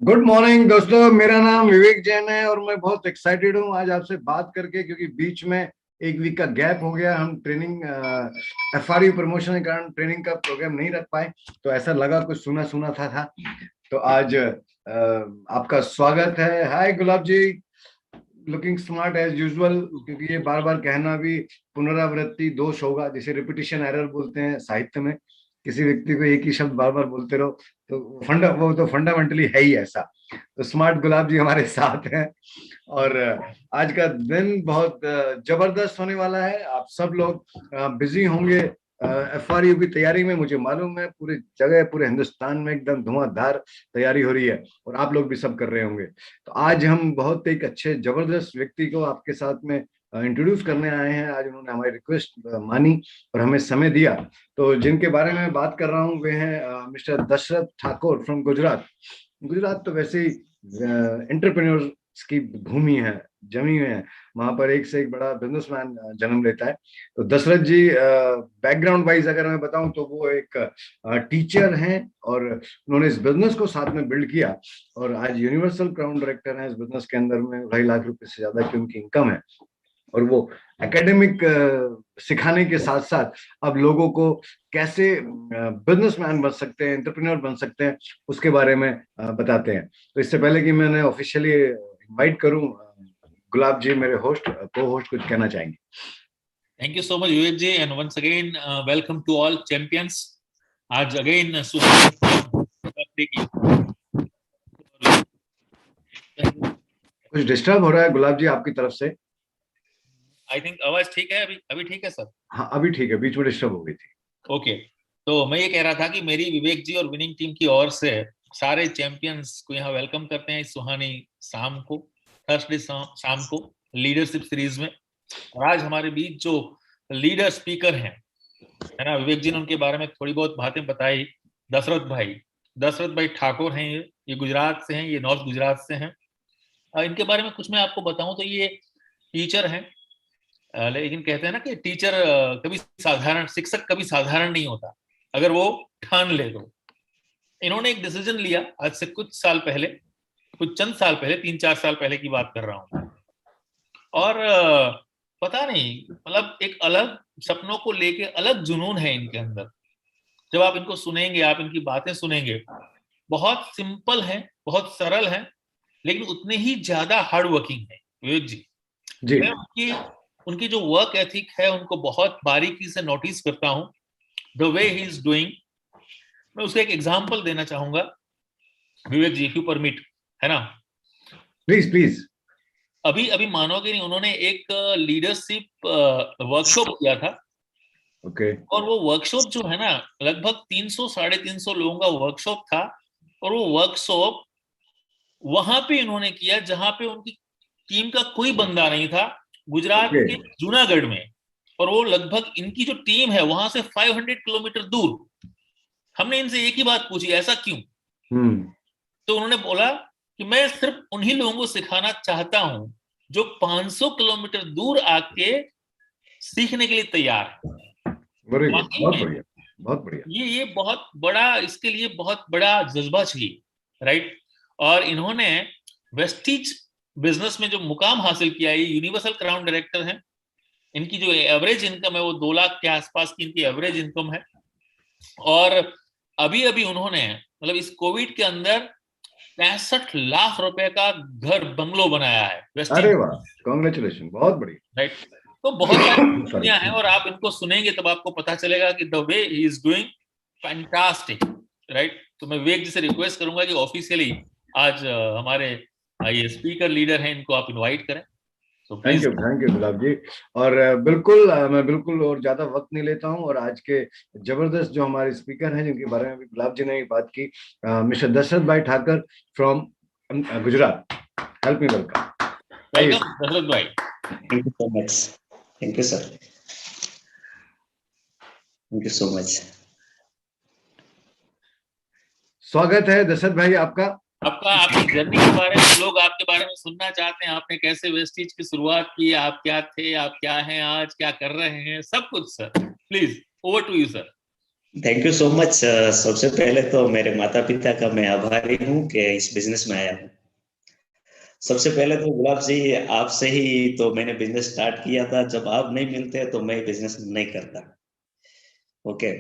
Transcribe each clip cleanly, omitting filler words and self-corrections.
Good morning दोस्तों। मेरा नाम विवेक जैन है और मैं बहुत एक्साइटेड हूँ आज आपसे बात करके, क्योंकि बीच में एक वीक का गैप हो गया। हम ट्रेनिंग एफआरयू प्रमोशन के कारण ट्रेनिंग का प्रोग्राम नहीं रख पाए, तो ऐसा लगा कुछ सुना सुना था। तो आज आपका स्वागत है। हाय गुलाब जी, लुकिंग स्मार्ट एज यूजुअल। क्योंकि ये बार बार कहना भी पुनरावृत्ति दोष होगा, जिसे रिपीटिशन एरर बोलते हैं साहित्य में। किसी व्यक्ति को एक ही शब्द बार बार बोलते रहो तो वो तो फंडामेंटली है ही ऐसा। तो स्मार्ट गुलाब जी हमारे साथ हैं और आज का दिन बहुत जबरदस्त होने वाला है। आप सब लोग बिजी होंगे एफआरयू की तैयारी में। मुझे मालूम है पूरी जगह, पूरे हिंदुस्तान में एकदम धुआंधार तैयारी हो रही है और आप लोग भी सब कर रहे होंगे। तो आज हम बहुत एक अच्छे जबरदस्त व्यक्ति को आपके साथ में इंट्रोड्यूस करने आए हैं। आज उन्होंने हमारी रिक्वेस्ट मानी और हमें समय दिया। तो जिनके बारे में बात कर रहा हूँ वे हैं मिस्टर दशरथ ठाकुर फ्रॉम गुजरात। गुजरात तो वैसे ही एंटरप्रेन्योर्स की भूमि है, जमी हुई है। वहां पर एक से एक बड़ा बिजनेसमैन जन्म लेता है। तो दशरथ जी बैकग्राउंड वाइज अगर मैं बताऊं तो वो एक टीचर हैं और उन्होंने इस बिजनेस को साथ में बिल्ड किया और आज यूनिवर्सल क्राउन डायरेक्टर हैं इस बिजनेस के अंदर में। 2.5 लाख रुपए से ज्यादा की उनकी इनकम है और वो एकेडमिक सिखाने के साथ साथ अब लोगों को कैसे बिजनेसमैन बन सकते हैं, एंटरप्रेन्योर बन सकते हैं, उसके बारे में बताते हैं। तो इससे पहले कि मैंने ऑफिशियली इनवाइट करूं, गुलाब जी मेरे होस्ट को होस्ट कुछ कहना चाहेंगे। Thank you so much, Vivek ji, and once again, welcome to all champions. आज again सुहानी की कुछ डिस्टर्ब हो रहा है गुलाब जी आपकी तरफ से? आई थिंक आवाज ठीक है अभी ठीक है सर? हाँ अभी ठीक है, बीच में डिस्टर्ब हो गई थी। ओके, तो मैं ये कह रहा था कि मेरी विवेक जी और विनिंग टीम की ओर से सारे चैंपियंस को यहाँ वेलकम करते हैं इस सुहानी शाम को, थर्सडे शाम को लीडरशिप सीरीज में। और आज हमारे बीच जो लीडर स्पीकर हैं, है ना, विवेक जी ने उनके बारे में थोड़ी बहुत बातें बताई। दशरथ भाई ठाकुर हैं, ये गुजरात से हैं, ये नॉर्थ गुजरात से हैं। इनके बारे में कुछ मैं आपको बताऊं तो ये टीचर हैं। लेकिन कहते हैं ना कि टीचर कभी साधारण, शिक्षक कभी साधारण नहीं होता अगर वो ठान ले तो। इन्होंने एक डिसीजन लिया आज से कुछ साल पहले, कुछ चंद साल पहले, 3-4 साल पहले की बात कर रहा हूं। और पता नहीं, मतलब एक अलग सपनों को लेके अलग जुनून है इनके अंदर। जब आप इनको सुनेंगे, आप इनकी बातें सुनेंगे, बहुत सिंपल है, बहुत सरल है, लेकिन उतने ही ज्यादा हार्ड वर्किंग है विवेक जी। जी मैं उनकी उनकी जो वर्क एथिक है उनको बहुत बारीकी से नोटिस करता हूं, the way he is doing. मैं उसका एक एग्जांपल देना चाहूंगा विवेक जी, इफ यू परमिट, है ना। Please please. अभी अभी मानोगे नहीं, उन्होंने एक लीडरशिप वर्कशॉप किया था। ओके। और वो वर्कशॉप जो है ना, लगभग 300-350 लोगों का वर्कशॉप था। और वो वर्कशॉप वहां पे इन्होंने किया जहां पे उनकी टीम का कोई बंदा नहीं था, गुजरात ओके। के जूनागढ़ में। और वो लगभग, इनकी जो टीम है वहां से 500 किलोमीटर दूर। हमने इनसे एक ही बात पूछी, ऐसा क्यों? हम्म। तो उन्होंने बोला कि मैं सिर्फ उन्हीं लोगों को सिखाना चाहता हूं जो 500 किलोमीटर दूर आके सीखने के लिए तैयार है। वेरी गुड, वाकई बहुत में बढ़िया, बहुत बढ़िया। ये बहुत बड़ा, इसके लिए बहुत बड़ा जज्बा चाहिए, राइट। और इन्होंने वेस्टीज बिजनेस में जो मुकाम हासिल किया है, यूनिवर्सल क्राउन डायरेक्टर हैं। इनकी जो एवरेज इनकम है वो 2 लाख के आसपास की इनकी एवरेज इनकम है। और अभी अभी उन्होंने, मतलब इस कोविड के अंदर 65 लाख रुपए का घर बंगलो बनाया है अरे वेस्टीज, वाह, कॉन्ग्रेचुलेशन, बहुत बढ़िया। राइट। तो बहुत सारी सॉरी। खूबियां हैं और आप इनको सुनेंगे तब आपको पता चलेगा कि the way he is doing fantastic, right. तो मैं विवेक जी से रिक्वेस्ट करूंगा कि ऑफिशियली आज हमारे ये स्पीकर लीडर हैं, इनको आप इनवाइट करें, तो please. Thank you Gulab ji. और बिल्कुल मैं बिल्कुल और ज्यादा वक्त नहीं लेता हूं और आज के जबरदस्त जो हमारे स्पीकर हैं जिनके बारे में भी गुलाब जी ने बात की, मिस्टर दशरथ भाई Thakar from Gujarat. Help me welcome. Welcome Dashrath भाई। Thank you so much. Thank you, sir. Thank you so much. स्वागत है दशरथ भाई आपका। आपका, आपकी जर्नी के बारे में लोग आपके बारे में सुनना चाहते हैं। आपने कैसे वेस्टीज की शुरुआत की, आप क्या थे, आप क्या हैं आज, क्या कर रहे हैं, सब कुछ sir. Please over to you sir. Thank you so much. सबसे पहले तो मेरे माता पिता का मैं आभारी हूँ कि इस बिजनेस में आया हूँ। सबसे पहले तो गुलाब जी, आपसे ही तो मैंने बिजनेस स्टार्ट किया था। जब आप नहीं मिलते तो मैं बिजनेस नहीं करता। ओके,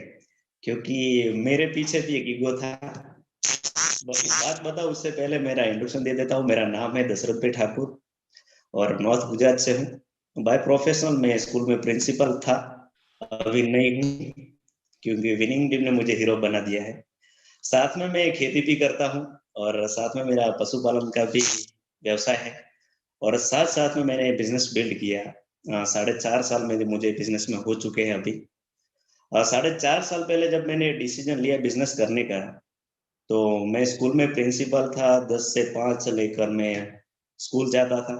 क्योंकि मेरे पीछे भी एक ईगो था। बात बताओ उससे पहले मेरा इंट्रोडक्शन दे देता हूँ। मेरा नाम है दशरथ भाई ठाकुर और नॉर्थ गुजरात से हूँ। बाय प्रोफेशनल मैं स्कूल में प्रिंसिपल था, अभी नहीं हूँ क्योंकि विनिंग टीम ने मुझे हीरो बना दिया है। साथ में मैं खेती भी करता हूँ और साथ में मेरा पशुपालन का भी व्यवसाय है और साथ साथ में मैंने बिजनेस बिल्ड किया। 4.5 साल में मुझे बिजनेस में हो चुके हैं अभी। 4.5 साल पहले जब मैंने डिसीजन लिया बिजनेस करने का, तो मैं स्कूल में प्रिंसिपल था। 10 से 5 से लेकर मैं स्कूल जाता था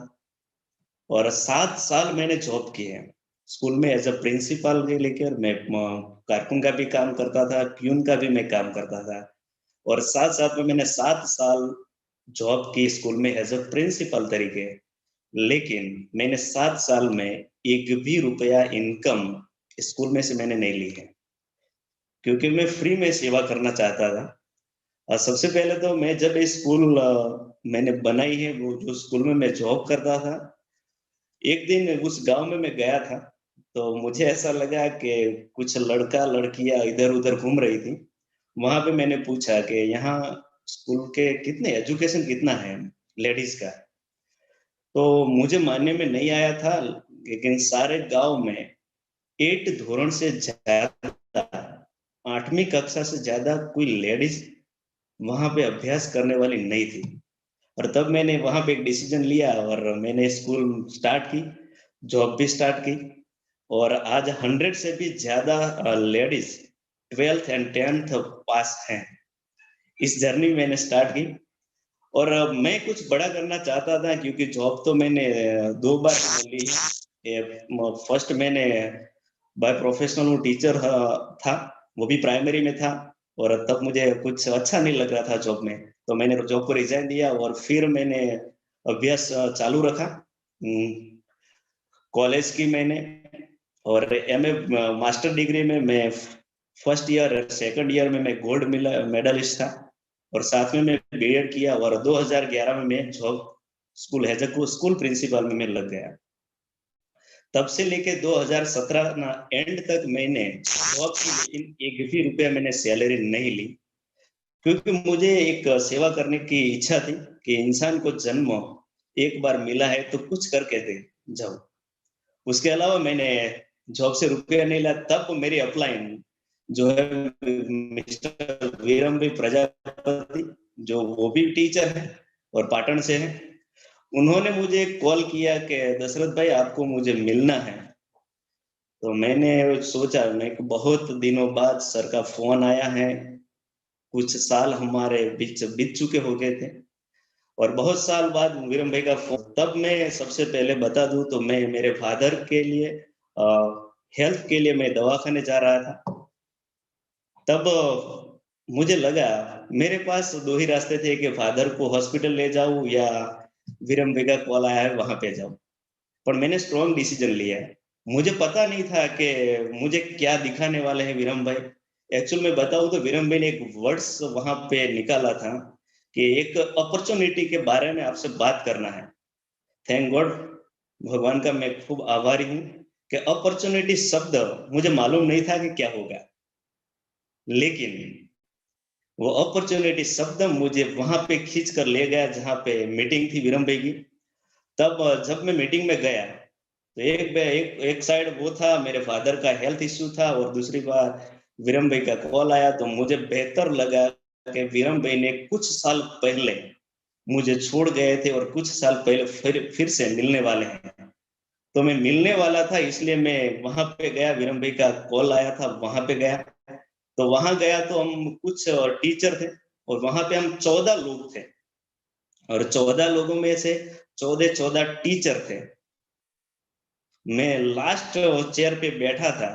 और 7 साल मैंने जॉब की है स्कूल में एज अ प्रिंसिपल के लेकर। मैं कारकुन का भी काम करता था, प्यून का भी मैं काम करता था और साथ साथ में मैंने 7 साल जॉब की स्कूल में एज अ प्रिंसिपल तरीके। लेकिन मैंने 7 साल में एक भी रुपया इनकम स्कूल में से मैंने नहीं ली है, क्योंकि मैं फ्री में सेवा करना चाहता था। सबसे पहले तो मैं जब ये स्कूल मैंने बनाई है, वो जो स्कूल में मैं जॉब करता था, एक दिन उस गांव में मैं गया था, तो मुझे ऐसा लगा कि कुछ लड़का लड़कियां इधर उधर घूम रही थी। वहां पे मैंने पूछा कि यहाँ स्कूल के कितने एजुकेशन कितना है लेडीज का। तो मुझे मानने में नहीं आया था, लेकिन सारे गांव में 8 धोरण से ज्यादा, 8वीं कक्षा से ज्यादा कोई लेडीज वहां पे अभ्यास करने वाली नहीं थी। और तब मैंने वहां पे एक डिसीजन लिया और मैंने स्कूल स्टार्ट की, जॉब भी स्टार्ट की और आज 100 से भी ज्यादा लेडीज 12th एंड 10th पास हैं। इस जर्नी मैंने स्टार्ट की और मैं कुछ बड़ा करना चाहता था, क्योंकि जॉब तो मैंने 2 बार ली है। फर्स्ट मैंने बाय प्रोफेशनल हूँ, टीचर था, वो भी प्राइमरी में था और तब मुझे कुछ अच्छा नहीं लग रहा था जॉब में, तो मैंने जॉब को रिजाइन दिया और फिर मैंने अभ्यास चालू रखा। कॉलेज की मैंने और एमए मास्टर डिग्री में मैं फर्स्ट ईयर सेकंड ईयर में मैं गोल्ड मेडलिस्ट था और साथ में मैं बीएड किया और 2011 में मैं जॉब स्कूल हैजक स्कूल प्रिंसिपल में मैं लग गया। तब से लेके 2017 ना एंड तक मैंने जॉब की, लेकिन एक भी रुपया मैंने सैलरी नहीं ली, क्योंकि मुझे एक सेवा करने की इच्छा थी कि इंसान को जन्म एक बार मिला है तो कुछ करके दे जाओ। उसके अलावा मैंने जॉब से रुपया नहीं लिया। तब मेरी अपलाइन जो है मिस्टर वीरम भी प्रजापति, जो वो भी टीचर है और पाटन से है, उन्होंने मुझे कॉल किया कि दशरथ भाई आपको मुझे मिलना है। तो मैंने सोचा, मैं बहुत दिनों बाद सर का फोन आया है, कुछ साल हमारे बीच बीत चुके हो गए थे और बहुत साल बाद वीरम भाई का फोन। तब मैं सबसे पहले बता दूं तो मैं मेरे फादर के लिए हेल्थ के लिए मैं दवाखाने जा रहा था। तब मुझे लगा मेरे पास 2 ही रास्ते थे कि फादर को हॉस्पिटल ले जाऊं या वीरम भाई का कॉल आया है वहां पे जाऊं। पर मैंने स्ट्रॉन्ग डिसीजन लिया है। मुझे पता नहीं था कि मुझे क्या दिखाने वाले हैं विरम भाई। एक्चुअल में बताऊं तो विरम भाई ने एक वर्ड्स वहां पे निकाला था कि एक अपॉर्चुनिटी के बारे में आपसे बात करना है। थैंक गॉड, भगवान का मैं खूब आभारी हूँ कि अपॉर्चुनिटी शब्द मुझे मालूम नहीं था कि क्या होगा, लेकिन वो अपॉर्चुनिटी शब्द मुझे वहां पे खींच कर ले गया जहाँ पे मीटिंग थी विरम भाई की। तब जब मैं मीटिंग में गया तो एक साइड वो था, मेरे फादर का हेल्थ इश्यू था और दूसरी बार विरम भाई का कॉल आया। तो मुझे बेहतर लगा कि विरम भाई ने कुछ साल पहले मुझे छोड़ गए थे और कुछ साल पहले फिर से मिलने वाले हैं। तो मैं मिलने वाला था, इसलिए मैं वहां पे गया। विरम भाई का कॉल आया था, वहां पे गया। तो वहां गया तो हम कुछ टीचर थे और वहां पे हम 14 लोग थे और 14 लोगों में से 14 टीचर थे। मैं लास्ट चेयर पे बैठा था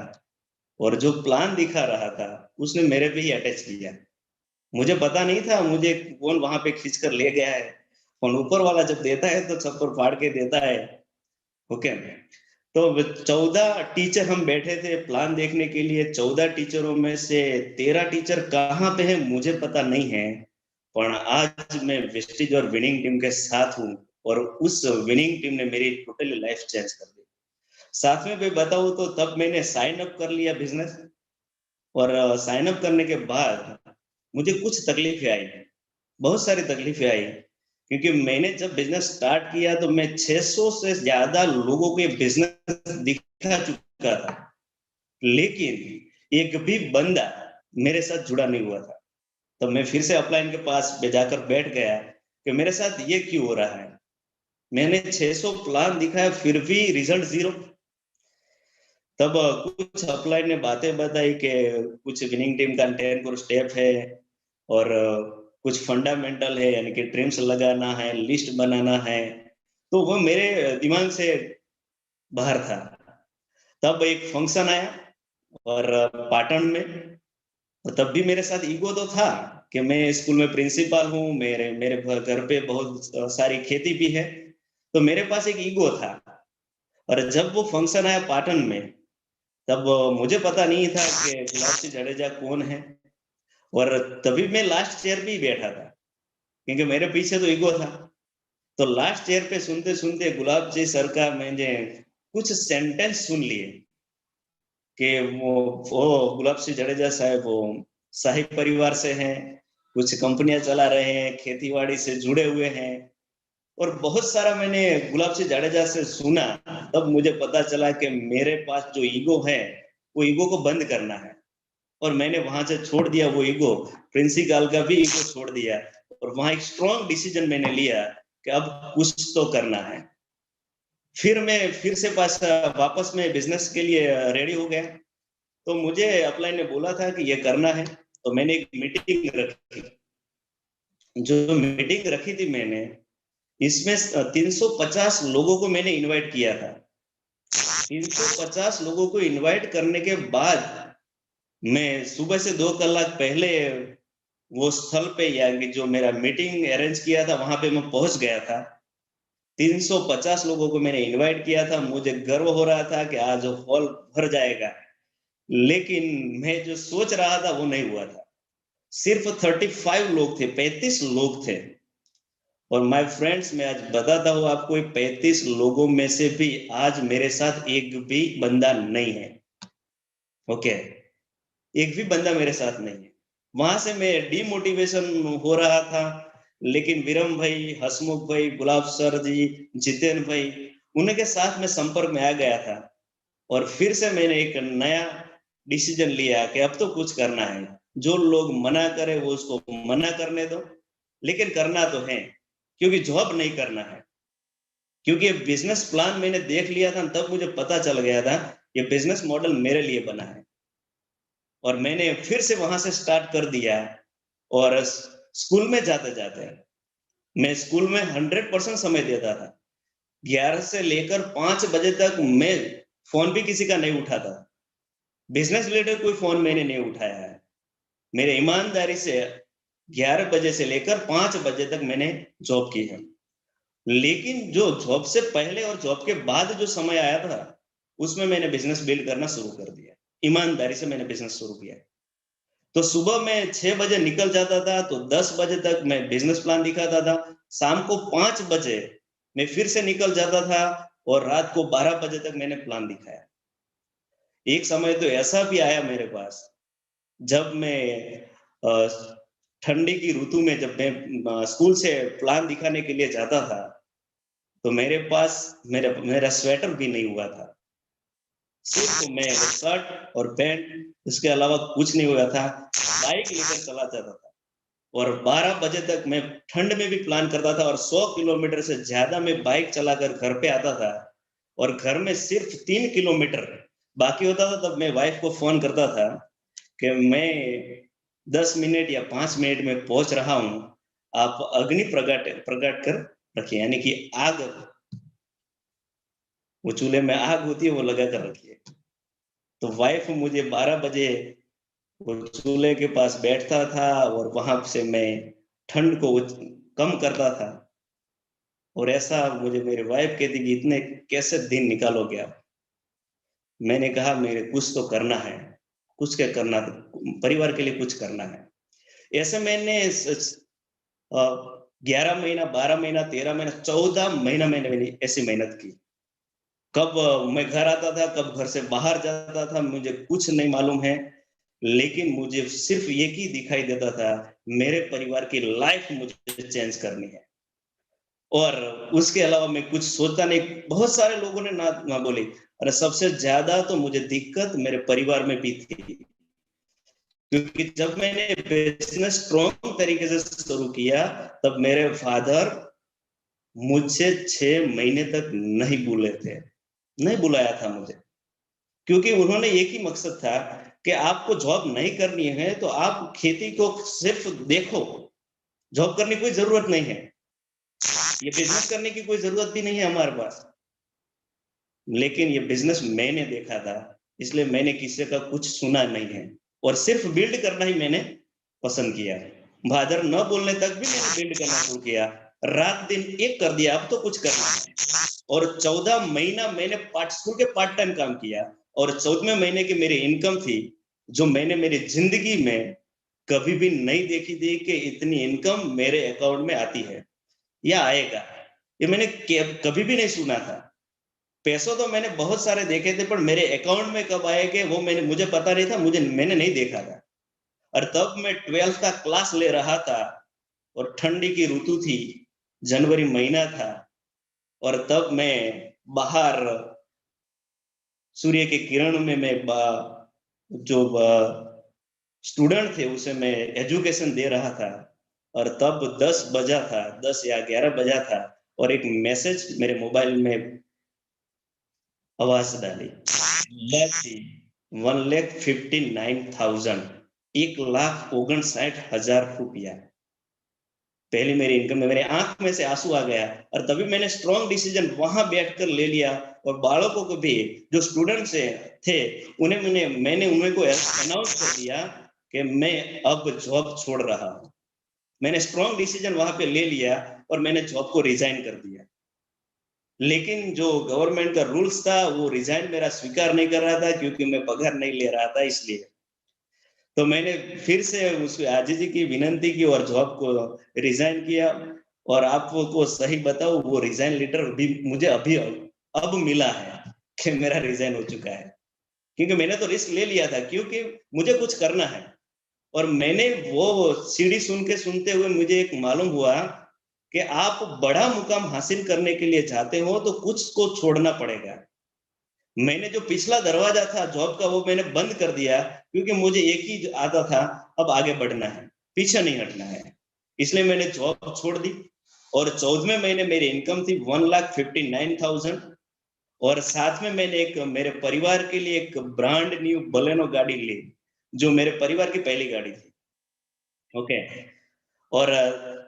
और जो प्लान दिखा रहा था उसने मेरे पे ही अटैच किया। मुझे पता नहीं था मुझे कौन वहां पे खींच कर ले गया है। और ऊपर वाला जब देता है तो छप्पर फाड़ के देता है। ओके, तो 14 टीचर हम बैठे थे प्लान देखने के लिए। 14 टीचरों में से 13 टीचर कहाँ पे हैं मुझे पता नहीं है, पर आज मैं वेस्टिज और विनिंग टीम के साथ हूँ और उस विनिंग टीम ने मेरी टोटली लाइफ चेंज कर दी। साथ में मैं बताऊं तो तब मैंने साइन अप कर लिया बिजनेस, और साइन अप करने के बाद मुझे कुछ तकलीफें आई, बहुत सारी तकलीफें आई, क्योंकि मैंने जब बिजनेस स्टार्ट किया तो मैं 600 से ज्यादा लोगों को बिजनेस दिखा चुका था, लेकिन एक भी बंदा मेरे साथ जुड़ा नहीं हुआ था। तो मैं फिर से अपलाइन के पास जाकर बैठ गया कि मेरे साथ ये क्यों हो रहा है। मैंने 600 प्लान दिखाया फिर भी रिजल्ट जीरो। तब कुछ अपलाइन ने बातें बताई कि कुछ विनिंग टीम का 10 करोड़ स्टेप है और कुछ फंडामेंटल है, यानी कि ट्रिम्स लगाना है, लिस्ट बनाना है। तो वो मेरे दिमाग से बाहर था। तब एक फंक्शन आया और पाटन में, तब भी मेरे साथ ईगो तो था कि मैं स्कूल में प्रिंसिपल हूँ, मेरे मेरे घर पे बहुत सारी खेती भी है, तो मेरे पास एक ईगो था। और जब वो फंक्शन आया पाटन में, तब मुझे पता नहीं था कि गुलाब सिंह जडेजा कौन है, और तभी मैं लास्ट चेयर पे ही बैठा था क्योंकि मेरे पीछे तो ईगो था। तो लास्ट चेयर पे सुनते सुनते गुलाब जी सर का मैंने कुछ सेंटेंस सुन लिए कि वो गुलाब सिंह जडेजा साहब वो शाही परिवार से हैं, कुछ कंपनियां चला रहे हैं, खेतीबाड़ी से जुड़े हुए हैं, और बहुत सारा मैंने गुलाब सिंह जडेजा से सुना। तब मुझे पता चला कि मेरे पास जो ईगो है वो ईगो को बंद करना है, और मैंने वहां से छोड़ दिया वो ईगो, प्रिंसिपल का भी ईगो छोड़ दिया, और वहां एक स्ट्रॉन्ग डिसीजन मैंने लिया कि अब कुछ तो करना है। फिर मैं फिर से वापस में बिजनेस के लिए रेडी हो गया। तो मुझे अपलाइन ने बोला था कि ये करना है, तो मैंने एक मीटिंग रखी। जो मीटिंग रखी थी मैंने, इसमें 350 लोगों को मैंने इनवाइट किया था। 350 लोगों को इनवाइट करने के बाद मैं सुबह से 2 कलाक पहले वो स्थल पे, यानी जो मेरा मीटिंग अरेंज किया था वहां पे मैं पहुंच गया था। 350 लोगों को मैंने इनवाइट किया था। मुझे गर्व हो रहा था कि आज हॉल भर जाएगा, लेकिन मैं जो सोच रहा था वो नहीं हुआ था। सिर्फ 35 लोग थे, 35 लोग थे। और माय फ्रेंड्स, मैं आज बताता हूँ आपको, 35 लोगों में से भी आज मेरे साथ एक भी बंदा नहीं है। ओके, एक भी बंदा मेरे साथ नहीं है। वहां से मैं डिमोटिवेशन हो रहा था, लेकिन विरम भाई, हसमुख भाई, गुलाब सर जी, जितेन भाई, उनके साथ में संपर्क में आ गया था, और फिर से मैंने एक नया डिसीजन लिया कि अब तो कुछ करना है। जो लोग मना करे वो उसको मना करने दो, लेकिन करना तो है, क्योंकि जॉब नहीं करना है। क्योंकि ये बिजनेस प्लान मैंने देख लिया था, तब मुझे पता चल गया था ये बिजनेस मॉडल मेरे लिए बना है, और मैंने फिर से वहां से स्टार्ट कर दिया। और स्कूल में जाते जाते मैं स्कूल में 100% समय देता था। 11 से लेकर 5 बजे तक मैं फोन भी किसी का नहीं उठाता। बिजनेस रिलेटेड कोई फोन मैंने नहीं उठाया है। मेरे ईमानदारी से 11 बजे से लेकर 5 बजे तक मैंने जॉब की है। लेकिन जो जॉब से पहले और जॉब के बाद जो समय आया था, उसमें मैंने बिजनेस बिल्ड करना शुरू कर दिया। ईमानदारी से मैंने बिजनेस शुरू किया। तो सुबह मैं 6 बजे निकल जाता था, तो 10 बजे तक मैं बिजनेस प्लान दिखाता था। शाम को 5 बजे मैं फिर से निकल जाता था, और रात को 12 बजे तक मैंने प्लान दिखाया। एक समय तो ऐसा भी आया मेरे पास, जब मैं ठंडी की ऋतु में, जब मैं स्कूल से प्लान दिखाने के लिए जाता था, तो मेरे पास मेरा स्वेटर भी नहीं हुआ था। सिर्फ मैं शर्ट और पैंट, इसके अलावा कुछ नहीं हुआ था। बाइक लेकर चला जाता था, और 12 बजे तक मैं ठंड में भी प्लान करता था, और 100 किलोमीटर से ज्यादा मैं बाइक चलाकर घर पे आता था, और घर में सिर्फ 3 किलोमीटर बाकी होता था। तब मैं वाइफ को फोन करता था कि मैं 10 मिनट या 5 मिनट में पहुंच रहा हूं, आप अग्नि प्रकट कर रखिए, यानी कि आग, वो चूल्हे में आग होती है वो लगा कर रखिए। तो वाइफ मुझे 12 बजे वो चूल्हे के पास बैठता था, और वहां से मैं ठंड को कम करता था। और ऐसा मुझे मेरी वाइफ कहती कि इतने कैसे दिन निकालोगे आप। मैंने कहा मेरे कुछ तो करना है, कुछ क्या करना, परिवार के लिए कुछ करना है। ऐसे मैंने 11 महीना, 12 महीना, 13 महीना, 14 महीना मैंने ऐसी मेहनत की। कब मैं घर आता था, कब घर से बाहर जाता था, मुझे कुछ नहीं मालूम है, लेकिन मुझे सिर्फ एक ही दिखाई देता था, मेरे परिवार की लाइफ मुझे चेंज करनी है, और उसके अलावा मैं कुछ सोचता नहीं। बहुत सारे लोगों ने ना बोली, अरे सबसे ज्यादा तो मुझे दिक्कत मेरे परिवार में भी थी, क्योंकि जब मैंने बिजनेस स्ट्रॉन्ग तरीके से शुरू किया, तब मेरे फादर मुझसे 6 महीने तक नहीं बुलाया था मुझे, क्योंकि उन्होंने एक ही मकसद था कि आपको जॉब नहीं करनी है तो आप खेती को सिर्फ देखो, जॉब करने की कोई जरूरत नहीं है, ये बिजनेस करने की कोई जरूरत भी नहीं है हमारे पास। लेकिन ये बिजनेस मैंने देखा था, इसलिए मैंने किसी का कुछ सुना नहीं है, और सिर्फ बिल्ड करना ही मैंने पसंद किया। फादर न बोलने तक भी मैंने बिल्ड करना शुरू किया, रात दिन एक कर दिया, अब तो कुछ करना है। और 14 महीना मैंने स्कूल के पार्ट टाइम काम किया, और 14वें महीने की मेरी इनकम थी, जो मैंने मेरी जिंदगी में कभी भी नहीं देखी थी कि इतनी इनकम मेरे अकाउंट में आती है या आएगा, ये मैंने कभी भी नहीं सुना था। पैसों तो मैंने बहुत सारे देखे थे, पर मेरे अकाउंट में कब आएंगे वो मुझे पता नहीं था, मैंने नहीं देखा था। और तब मैं 12th का क्लास ले रहा था, और ठंडी की ऋतु थी, जनवरी महीना था, और तब मैं बाहर सूर्य के किरण में मैं जो स्टूडेंट थे उसे मैं एजुकेशन दे रहा था। और तब 10 बजा था, 10 या 11 बजा था, और एक मैसेज मेरे मोबाइल में आवाज डाली, 1,59,000, 1,59,000 रुपया। पहली मेरी इनकम में मेरे आंख में से आंसू आ गया, और तभी मैंने स्ट्रॉन्ग डिसीजन वहां बैठकर ले लिया, और बालकों को भी, जो स्टूडेंट्स थे, मैंने उनको अनाउंस कर दिया कि मैं अब जॉब छोड़ रहा हूं। मैंने स्ट्रॉन्ग डिसीजन वहां पे ले लिया, और मैंने जॉब को रिजाइन कर दिया। लेकिन जो गवर्नमेंट का रूल्स था, वो रिजाइन मेरा स्वीकार नहीं कर रहा था, क्योंकि मैं पगार नहीं ले रहा था, इसलिए। तो मैंने फिर से उस आजीजी की विनंती की और जॉब को रिजाइन किया। और आपको सही बताऊं, वो रिजाइन लेटर भी मुझे अभी अब मिला है कि मेरा रिजाइन हो चुका है, क्योंकि मैंने तो रिस्क ले लिया था, क्योंकि मुझे कुछ करना है। और मैंने वो सीढ़ी सुनते हुए मुझे एक मालूम हुआ कि आप बड़ा मुकाम हासिल करने के लिए चाहते हो तो कुछ को छोड़ना पड़ेगा। मैंने जो पिछला दरवाजा था जॉब का, वो मैंने बंद कर दिया, क्योंकि मुझे एक ही आता था, अब आगे बढ़ना है, पीछे नहीं हटना है। इसलिए मैंने जॉब छोड़ दी, और 14वें महीने मेरी इनकम थी 1,59,000, और साथ में मैंने एक मेरे परिवार के लिए एक ब्रांड न्यू बलेनो गाड़ी ली, जो मेरे परिवार की पहली गाड़ी थी। ओके। और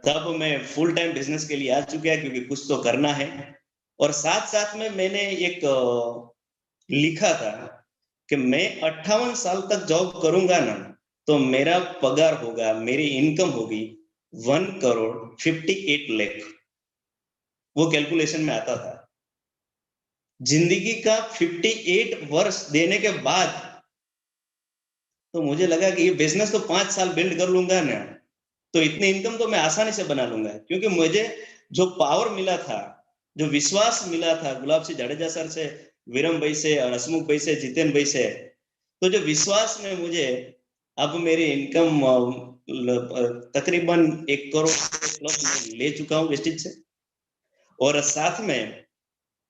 तब मैं फुल टाइम बिजनेस के लिए आ चुका, क्योंकि कुछ तो करना है। और साथ साथ में मैंने एक लिखा था कि मैं 58 साल तक जॉब करूंगा ना, तो मेरा पगार होगा, मेरी इनकम होगी 1,58,00,000। वो कैलकुलेशन में आता था। जिंदगी का 58 वर्ष देने के बाद तो मुझे लगा कि ये बिजनेस तो 5 साल बिल्ड कर लूंगा ना, तो इतनी इनकम तो मैं आसानी से बना लूंगा, क्योंकि मुझे जो पावर मिला था, जो विश्वास मिला था गुलाब सिंह जाडेजा सर से, विरम भाई से, और हसमुख भाई से, जितेन भाई से, तो जो विश्वास में मुझे अब मेरी इनकम तकरीबन 1 करोड़ प्लस ले चुका हूँ वेस्टेज से। और साथ में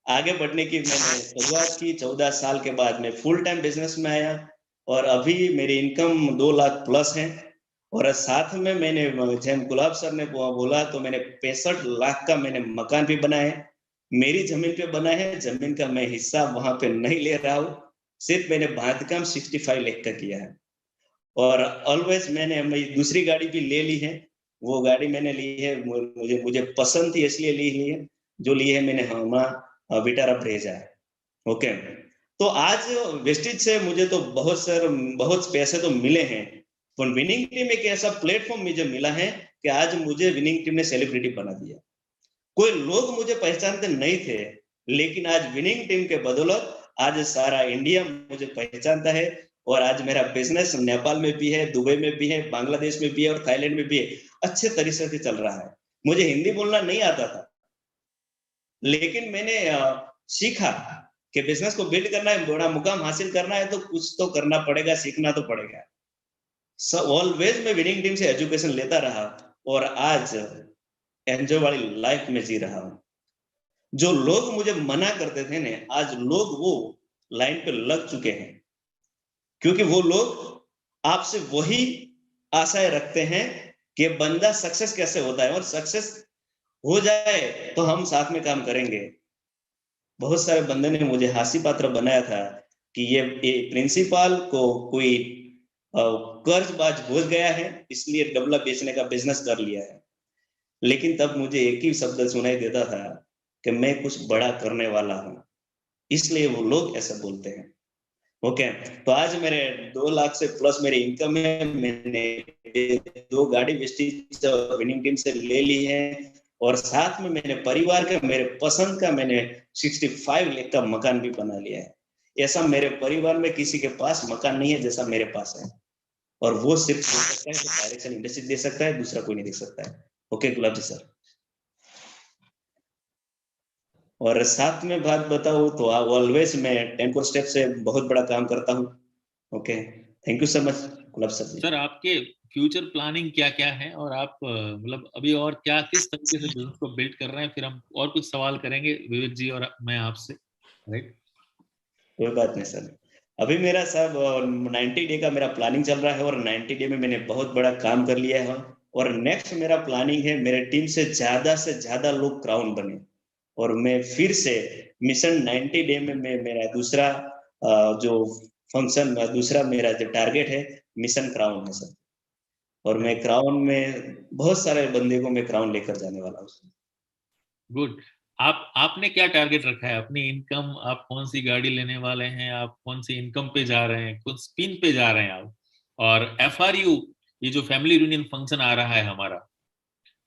आगे बढ़ने की मैंने शुरुआत की। 14 साल के बाद मैं फुल टाइम बिजनेस में आया, और अभी मेरी इनकम 2 लाख प्लस है। और साथ में मैंने जैन गुलाब सर ने बोला, तो मैंने 65 लाख का मैंने मकान भी बनाया है, मेरी जमीन पे बना है। जमीन का मैं हिस्सा वहां पे नहीं ले रहा हूँ, सिर्फ मैंने बांधकाम 65 लाख का किया है। और ऑलवेज मैंने दूसरी गाड़ी भी ले ली है, वो गाड़ी मैंने ली है, मुझे पसंद थी इसलिए ली है, जो ली है मैंने हमारा विटारा ब्रेजा है। ओके। तो आज वेस्टेज से मुझे तो बहुत पैसे तो मिले हैं, पर विनिंग टीम एक ऐसा प्लेटफॉर्म मुझे मिला है कि आज मुझे विनिंग टीम ने सेलिब्रिटी बना दिया। कोई लोग मुझे पहचानते नहीं थे, लेकिन आज विनिंग टीम के बदौलत आज सारा इंडिया मुझे पहचानता है और आज मेरा बिजनेस नेपाल में भी है, दुबई में भी है, बांग्लादेश में भी है और थाईलैंड में भी है, अच्छे तरीके से चल रहा है। मुझे हिंदी बोलना नहीं आता था, लेकिन मैंने सीखा कि बिजनेस को बिल्ड करना है, बड़ा मुकाम हासिल करना है तो कुछ तो करना पड़ेगा, सीखना तो पड़ेगा। ऑलवेज मैं विनिंग टीम से एजुकेशन लेता रहा और आज एंजॉय वाली लाइफ में जी रहा हूँ। जो लोग मुझे मना करते थे ने, आज लोग वो लाइन पे लग चुके हैं, क्योंकि वो लोग आपसे वही आशाएं रखते हैं कि बंदा सक्सेस कैसे होता है, और सक्सेस हो जाए तो हम साथ में काम करेंगे। बहुत सारे बंदे ने मुझे हास्य पात्र बनाया था कि ये प्रिंसिपल को कोई कर्जबाज हो गया है, इसलिए डबला बेचने का बिजनेस कर लिया है। लेकिन तब मुझे एक ही शब्द सुनाई देता था कि मैं कुछ बड़ा करने वाला हूं, इसलिए वो लोग ऐसा बोलते हैं। ओके, तो आज मेरे 2 लाख से प्लस मेरी इनकम है। मैंने 2 गाड़ी वेस्टीज विनिंग टीम से ले ली है और साथ में मैंने परिवार का, मेरे पसंद का मैंने 65 लाख का मकान भी बना लिया है। ऐसा मेरे परिवार में किसी के पास मकान नहीं है जैसा मेरे पास है, और वो सिर्फ सकता है तो डायरेक्शन इंडस्ट्री दे सकता है, दूसरा कोई नहीं दे सकता है। ओके गुलाब जी सर। और साथ में बात बताऊं तो ऑलवेज मैं 10 कोर स्टेप से बहुत बड़ा काम करता हूं। Okay, thank you so much Gulab sir ji. Sir आपके फ्यूचर प्लानिंग क्या क्या है, और आप मतलब अभी और क्या किस तरीके से बिजनेस को बिल्ड कर रहे हैं, फिर हम और कुछ सवाल करेंगे विवेक जी और मैं आपसे, राइट? कोई बात नहीं सर। अभी मेरा सब 90 डे का मेरा प्लानिंग चल रहा है और 90 डे में मैंने बहुत बड़ा काम कर लिया है, और नेक्स्ट मेरा प्लानिंग है मेरे टीम से ज्यादा लोग क्राउन बने, और मैं फिर से मिशन 90 डे में मैं मेरा दूसरा जो फंक्शन, दूसरा मेरा जो टारगेट है मिशन क्राउन है सर। और मैं क्राउन में बहुत सारे बंदे को मैं क्राउन लेकर जाने वाला हूँ। गुड। आपने क्या टारगेट रखा है अपनी इनकम? आप कौन सी गाड़ी लेने वाले हैं? आप कौन सी इनकम पे जा रहे हैं? कौन स्पिन पे जा रहे हैं आप? और FRU, ये जो फैमिली यूनियन फंक्शन आ रहा है हमारा,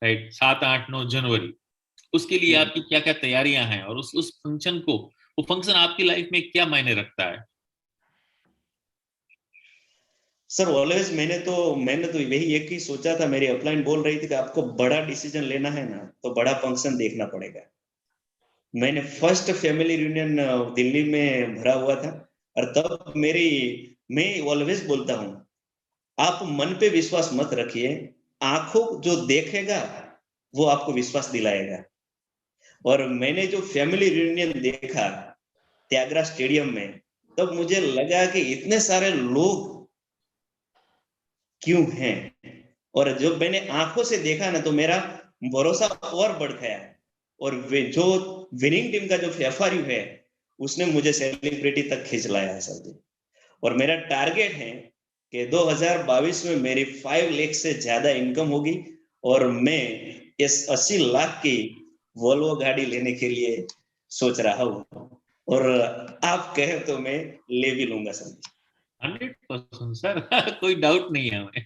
राइट, 7, 8, 9 जनवरी, उसके लिए आपकी क्या क्या तैयारियां हैं, और उस फंक्शन को, वो फंक्शन आपकी लाइफ में क्या मायने रखता है? सर ऑलवेज मैंने तो यही एक ही सोचा था। मेरी अपलाइन बोल रही थी कि आपको बड़ा डिसीजन लेना है ना तो बड़ा फंक्शन देखना पड़ेगा। मैंने फर्स्ट फैमिली यूनियन दिल्ली में भरा हुआ था, और तब मैं ऑलवेज बोलता हूँ, आप मन पे विश्वास मत रखिए, आंखों जो देखेगा वो आपको विश्वास दिलाएगा। और मैंने जो फैमिली रियूनियन देखा त्यागरा स्टेडियम में, तब मुझे लगा कि इतने सारे लोग क्यों हैं, और जब मैंने आंखों से देखा ना तो मेरा भरोसा और बढ़ गया। और जो विनिंग टीम का जो FRU है उसने मुझे सेलिब्रिटी तक खींच लाया है सर जी। और मेरा टारगेट है कि 2022 में मेरी 5 लाख से ज्यादा इनकम होगी, और मैं इस 80 लाख की वोल्वो गाड़ी लेने के लिए सोच रहा हूँ, और आप कहे तो मैं ले भी लूंगा सर। 100% सर। कोई डाउट नहीं है हमें।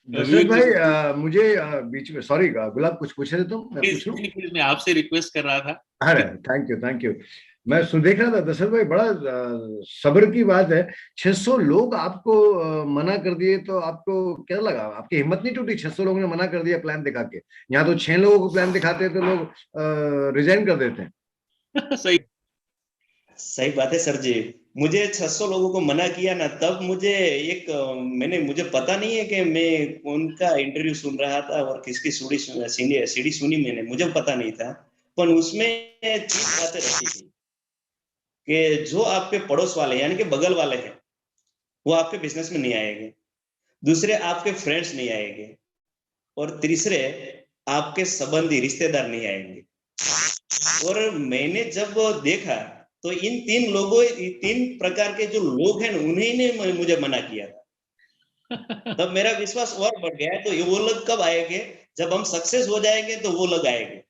दशरथ भाई, मुझे बीच में, सॉरी गुलाब, कुछ पूछ रहे तुम? मैं पूछ लूं? प्लीज, मैं आपसे रिक्वेस्ट कर रहा था। अरे थैंक यू। मैं सुन देख रहा था दशरथ भाई, बड़ा सब्र की बात है। 600 लोग आपको मना कर दिए तो आपको क्या लगा? आपकी हिम्मत नहीं टूटी? 600 लोगों ने मना कर दिया प्लान दिखा के। यहाँ तो 6 लोगों को प्लान दिखाते हैं तो लोग रिजाइन कर देते हैं। सही बात है सर जी। मुझे 600 लोगों को मना किया ना, तब मुझे मुझे पता नहीं है कि मैं उनका इंटरव्यू सुन रहा था और किसकी सीढ़ी सुनी मैंने, मुझे पता नहीं था। पर उसमें 3 बातें रखी थी कि जो आपके पड़ोस वाले यानी कि बगल वाले हैं वो आपके बिजनेस में नहीं आएंगे, दूसरे आपके फ्रेंड्स नहीं आएंगे, और तीसरे आपके संबंधी रिश्तेदार नहीं आएंगे। और मैंने जब देखा तो इन 3 प्रकार के जो लोग हैं उन्हीं ने मुझे मना किया था। तब मेरा विश्वास और बढ़ गया। तो वो लोग कब आएंगे? जब हम सक्सेस हो जाएंगे तो वो लोग आएंगे।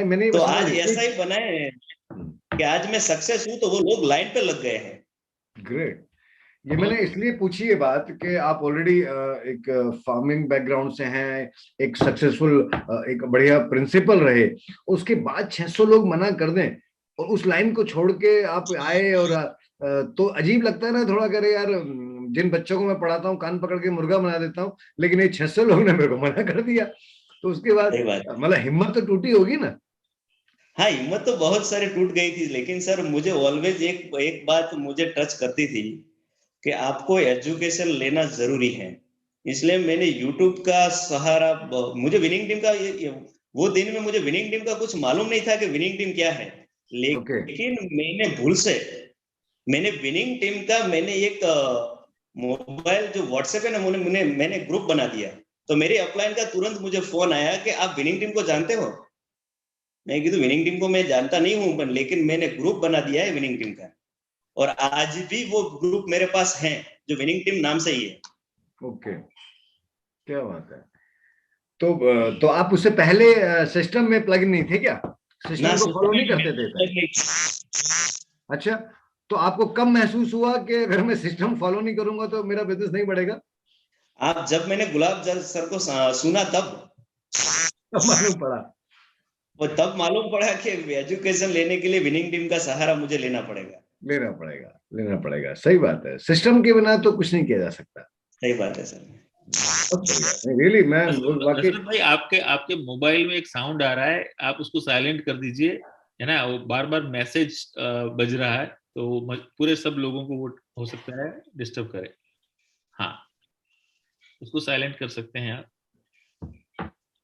मैंने तो आज ऐसा ही बना है कि आज मैं सक्सेस हूं तो वो लोग लाइन पे लग गए हैं। ग्रेट। ये मैंने इसलिए पूछी ये बात कि आप ऑलरेडी एक फार्मिंग बैकग्राउंड से हैं, एक सक्सेसफुल, एक बढ़िया प्रिंसिपल रहे, उसके बाद 600 लोग मना कर दें और उस लाइन को छोड़ के आप आए, और तो अजीब लगता है ना थोड़ा, करे यार जिन बच्चों को मैं पढ़ाता हूँ कान पकड़ के मुर्गा बना देता हूँ, लेकिन ये 600 लोग ने मेरे को मना कर दिया, तो उसके बाद सही बात। मतलब हिम्मत तो टूटी होगी ना। हाँ, हिम्मत तो बहुत सारी टूट गई थी, लेकिन सर मुझे ऑलवेज एक बात मुझे टच करती थी कि आपको एजुकेशन लेना जरूरी है। इसलिए मैंने यूट्यूब का सहारा, मुझे विनिंग टीम का वो दिन में मुझे विनिंग टीम का कुछ मालूम नहीं था कि विनिंग टीम क्या है, ओके लेकिन मैंने भूल से मैंने विनिंग टीम का एक मोबाइल जो व्हाट्सएप है ना, मैंने ग्रुप बना दिया। तो मेरे अपलाइन का तुरंत मुझे फोन आया कि आप विनिंग टीम को जानते हो। मैं कीधु विनिंग टीम को मैं जानता नहीं हूँ, लेकिन मैंने ग्रुप बना दिया है विनिंग टीम का, और आज भी वो ग्रुप मेरे पास है जो विनिंग टीम नाम से ही है। ओके, क्या बात है। तो आप उससे पहले सिस्टम में प्लग नहीं थे क्या? सिस्टम को फॉलो नहीं करते थे? अच्छा, तो आपको कब महसूस हुआ कि अगर मैं सिस्टम फॉलो नहीं करूंगा तो मेरा बिजनेस नहीं बढ़ेगा? आप जब मैंने गुलाब सर को सुना तब मालूम पड़ा। वो तब मालूम पड़ा कि एजुकेशन लेने के लिए विनिंग टीम का सहारा मुझे लेना पड़ेगा। लेना पड़ेगा, सही बात है। सिस्टम के बिना तो कुछ नहीं किया जा सकता। सही बात है सर। रियली मैं वाकई। दशरथ भाई, आपके आपके मोबाइल में एक साउंड आ रहा है, आप उसको साइलेंट कर दीजिए, है ना, वो बार बार मैसेज बज रहा है, तो पूरे सब लोगों को वो हो सकता है डिस्टर्ब करे। हाँ, उसको साइलेंट कर सकते हैं आप।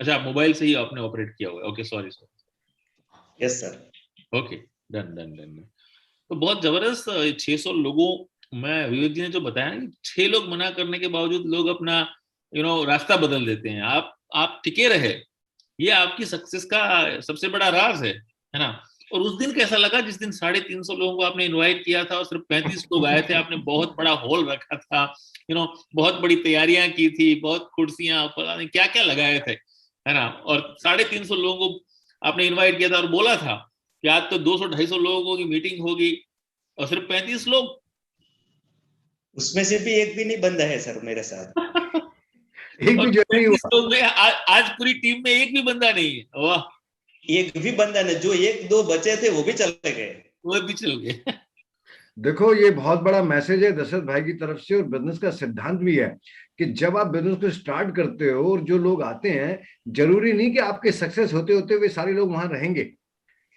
अच्छा, आप मोबाइल से ही आपने ऑपरेट किया हुआ है? Okay, sorry sorry. Yes sir. Okay, done done done. तो बहुत जबरदस्त 600 लोगों, मैं विवेक जी ने जो बताया ना, 6 लोग मना करने के बावजूद लोग अपना रास्ता बदल देते हैं। आप टिके रहे, ये आपकी सक्सेस का सबसे बड़ा राज है ना। और उस दिन कैसा लगा जिस दिन 350 लोगों को आपने इनवाइट किया था और सिर्फ 35 लोग आए थे? आपने बहुत बड़ा हॉल रखा था, बहुत बड़ी तैयारियां की थी, बहुत कुर्सियां क्या क्या लगाए थे, है ना, और 350 लोगों को आपने इनवाइट किया था और बोला था कि आज तो 200-250 लोगों की मीटिंग होगी, और सिर्फ 35 लोग। उसमें से भी एक भी नहीं बंदा है सर मेरे साथ। एक भी जो नहीं 35 हुआ। लोग में आज पूरी टीम में एक भी बंदा नहीं है। वाह, एक भी बंदा नहीं, जो एक दो बचे थे वो भी चले गए। वो भी चल गए। देखो, ये बहुत बड़ा मैसेज है दशरथ भाई की तरफ से, और बिजनेस का सिद्धांत भी है कि जब आप बिजनेस को स्टार्ट करते हो और जो लोग आते हैं, जरूरी नहीं कि आपके सक्सेस होते होते वे सारे लोग वहां रहेंगे,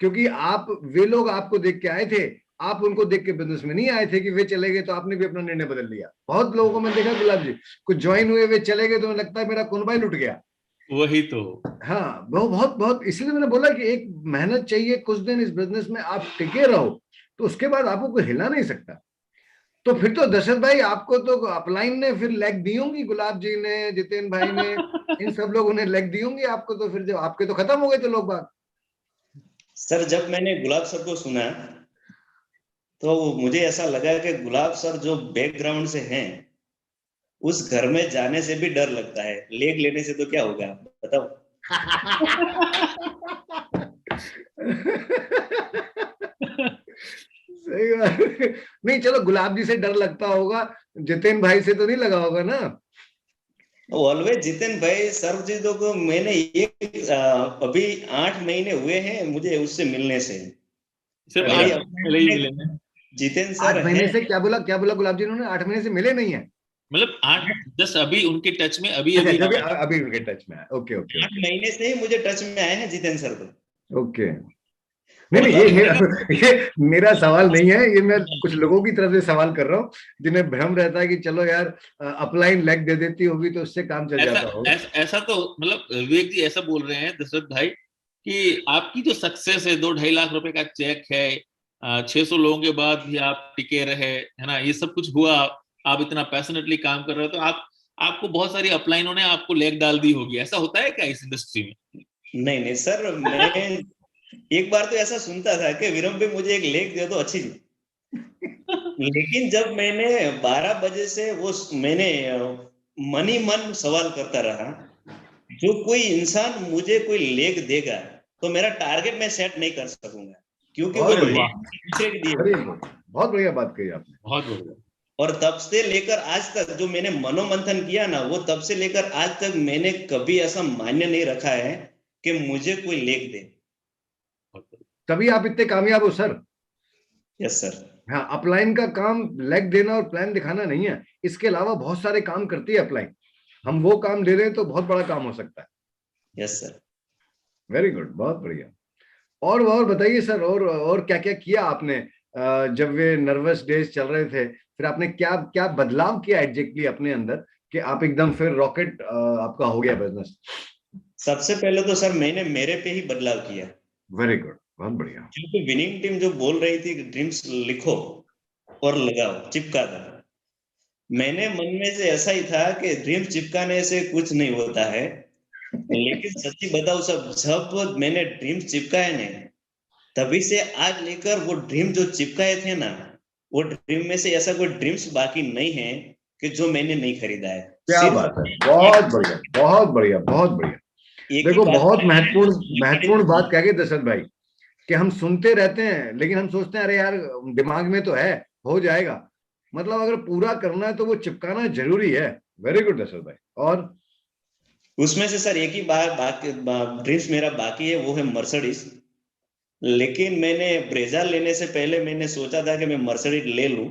क्योंकि वे लोग आपको देख के आए थे, आप उनको देख के बिजनेस में नहीं आए थे कि वे चले गए तो आपने भी अपना निर्णय बदल लिया। बहुत लोगों को मैं देखा गुलाब जी, कुछ ज्वाइन हुए वे चले गए तो लगता है मेरा कुनबा लुट गया। वही तो। हाँ, बहुत बहुत, इसलिए मैंने बोला कि एक मेहनत चाहिए, कुछ दिन इस बिजनेस में आप टिके रहो, तो उसके बाद आपको कोई हिला नहीं सकता। तो फिर तो दशरथ भाई आपको तो अपलाइन ने फिर लेग दी होंगी, गुलाब जी ने, जितेन भाई ने, इन सब लोगों ने लेग दी होंगी आपको, तो फिर जब आपके तो खत्म हो गए थे लोग बात। सर जब मैंने गुलाब सर को सुना तो मुझे ऐसा लगा कि गुलाब सर जो बैकग्राउंड से हैं, उस घर में जाने से भी डर लगता है, लेग लेने से तो क्या होगा बताओ। सही बात। नहीं, चलो गुलाब जी से डर लगता होगा, जितेन भाई से तो नहीं लगा होगा ना? ऑलवेज जितेन भाई सर जी को मैंने अभी 8 महीने हुए हैं मुझे उससे मिलने से। सिर्फ अच्छा, 8 पहले ही मिले हैं। जितेन 8 सर महीने है। से क्या बोला गुलाब जी ने? 8 महीने से मिले नहीं है? मतलब 8 जस्ट अभी उनके टच में अभी अच्छा, अभी अभी उनके टच में है। ओके ओके 8 महीने से ही मुझे टच में आए हैं जितेन सर तो। ओके। नहीं, ये मेरा सवाल नहीं है, ये मैं कुछ लोगों की तरफ से सवाल कर रहा हूँ जिन्हें भ्रम रहता है कि चलो यार अपलाइन लेग दे देती होगी तो उससे काम चल जाता होगा। ऐसा तो मतलब विवेक जी ऐसा बोल रहे हैं दशरथ भाई कि आपकी जो सक्सेस है, 2-2.5 लाख रुपए का चेक है, 600 लोगों के बाद भी आप टिके रहे, है ना, ये सब कुछ हुआ, आप इतना पैशनेटली काम कर रहे हो, तो आपको बहुत सारी अपलाइनों ने आपको लेग डाल दी होगी। ऐसा होता है क्या इस इंडस्ट्री में? नहीं सर, मैं एक बार तो ऐसा सुनता था कि विरम पे मुझे एक लेग दे दो अच्छी। लेकिन जब मैंने 12 बजे से मैंने मन ही मन सवाल करता रहा, जो कोई इंसान मुझे कोई लेग देगा तो मेरा टारगेट मैं सेट नहीं कर सकूंगा, क्योंकि वो बहुत बढ़िया बात कही आपने, बहुत बढ़िया। और तब से लेकर आज तक जो मैंने मनोमंथन किया ना, वो तब से लेकर आज तक मैंने कभी ऐसा मान्य नहीं रखा है कि मुझे कोई लेग दे। तभी आप इतने कामयाब हो सर। Yes sir. हाँ, अपलाइन का काम लेग देना और प्लान दिखाना नहीं है, इसके अलावा बहुत सारे काम करती है अपलाइन। हम वो काम दे रहे हैं तो बहुत बड़ा काम हो सकता है। Yes sir. वेरी गुड, बहुत बढ़िया। और बताइए सर, और क्या क्या किया आपने जब वे नर्वस डेज चल रहे थे, फिर आपने क्या क्या बदलाव किया एग्जैक्टली अपने अंदर कि आप एकदम फिर रॉकेट आपका हो गया बिजनेस? सबसे पहले तो सर मैंने मेरे पे ही बदलाव किया। वेरी गुड, बहुत बढ़िया। क्योंकि विनिंग टीम जो बोल रही थी कि ड्रीम्स लिखो और लगाओ, चिपका दो, मैंने मन में से ऐसा ही था कि ड्रीम चिपकाने से कुछ नहीं होता है। लेकिन सच्ची बताओ सब, जब मैंने ड्रीम चिपकाए ने, तभी से आज लेकर वो ड्रीम जो चिपकाए थे ना, वो ड्रीम में से ऐसा कोई ड्रीम्स बाकी नहीं है कि जो मैंने नहीं खरीदा है। क्या सिर्फ बात है, बहुत बढ़िया, बहुत बढ़िया, बहुत बढ़िया। एक ही देखो, बात बहुत है, महत्वपूर्ण बात कह गए दशरथ भाई कि हम सुनते रहते हैं लेकिन हम सोचते हैं अरे यार दिमाग में तो है, हो जाएगा। मतलब अगर पूरा करना है तो वो चिपकाना जरूरी है। वेरी गुड दशरथ भाई। और उसमें से सर एक ही बात ड्रीम्स मेरा बाकी है, वो है मर्सिडीज। लेकिन मैंने ब्रेजा लेने से पहले मैंने सोचा था कि मैं मर्सिडीज ले लूं,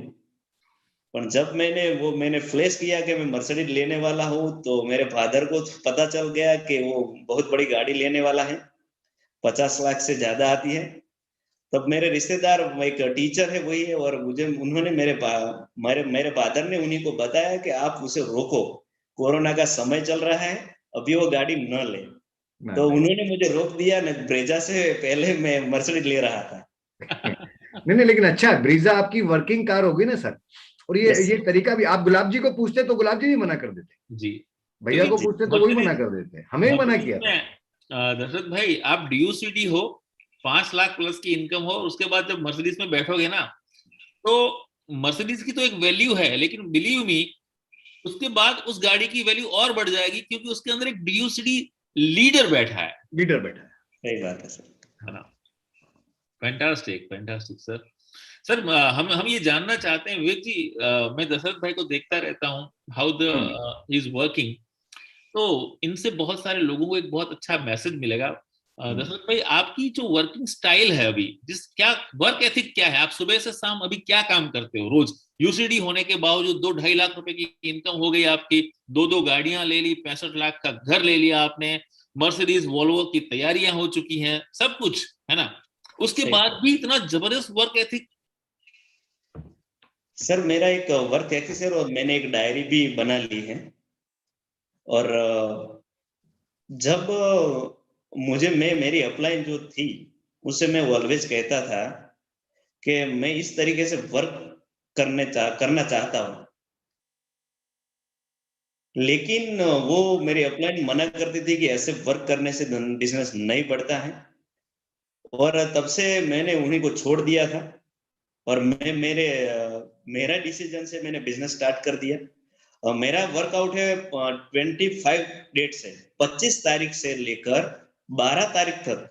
पर जब मैंने फ्लैश किया कि मैं मर्सिडीज लेने वाला हूं, तो मेरे फादर को पता चल गया कि वो बहुत बड़ी गाड़ी लेने वाला है, 50 लाख से ज्यादा आती है। तब मेरे रिश्तेदार, एक टीचर है वही है, और मुझे उन्होंने मेरे फादर ने उन्हीं को बताया कि आप उसे रोको, कोरोना का समय चल रहा है, अभी वो गाड़ी न ले। तो नहीं उन्होंने मुझे रोक दिया न, ब्रेजा से पहले मैं मर्सिडीज ले रहा था। नहीं नहीं, लेकिन अच्छा है, ब्रीजा आपकी वर्किंग कार होगी ना सर। और यस ये तरीका भी, आप गुलाब जी को पूछते तो गुलाब जी भी मना कर देते, जी। भैया को क्योंकि पूछते तो वही मना मर्सिडीज कर देते, हमें ही मना किया मर्सिडीज था। में दशरथ भाई, आप डीयूसीडी हो, 5 लाख प्लस की इनकम हो, उसके बाद जब मर्सिडीज में बैठोगे ना, तो मर्सिडीज की तो एक वैल्यू है, लेकिन बिलीव मी, उसके बाद उस गाड़ी की वैल्यू और बढ़ जाएगी, क्योंकि उसके अंदर एक डीयूसीडी लीडर बैठा है। लीडर बैठा है। सही बात है सर। है ना? Fantastic, fantastic sir. सर, हम ये जानना चाहते हैं विवेक जी, मैं दशरथ भाई को देखता रहता हूँ, हाउ द इज वर्किंग। तो इनसे बहुत सारे लोगों को एक बहुत अच्छा मैसेज मिलेगा। दशरथ भाई, आपकी जो वर्किंग स्टाइल है अभी, क्या वर्क एथिक क्या है? आप सुबह से शाम अभी क्या काम करते हो रोज? यूसीडी होने के बावजूद 2-2.5 लाख रुपए की इनकम हो गई आपकी, 2 गाड़ियां ले ली, 65 लाख का घर ले लिया आपने, मर्सिडीज वोल्वो की तैयारियां हो चुकी हैं, सब कुछ है ना? उसके सही बाद भी इतना जबरदस्त वर्क एथिक। सर, मेरा एक वर्क एथिक्स है, और मैंने एक डायरी भी बना ली है। और जब मुझे मेरी अपलाइन जो थी, उससे मैं ऑलवेज कहता था कि मैं इस तरीके से वर्क करना चाहता हूँ। लेकिन वो मेरी अपलाइन मना करती थी कि ऐसे वर्क करने से बिजनेस नहीं बढ़ता है। और तब से मैंने उन्हीं को छोड़ दिया था, और मेरा डिसीजन से मैंने बिजनेस स्टार्ट कर दिया। मेरा वर्कआउट है 25 डेट से, 25 तारीख से लेकर 12 तारीख तक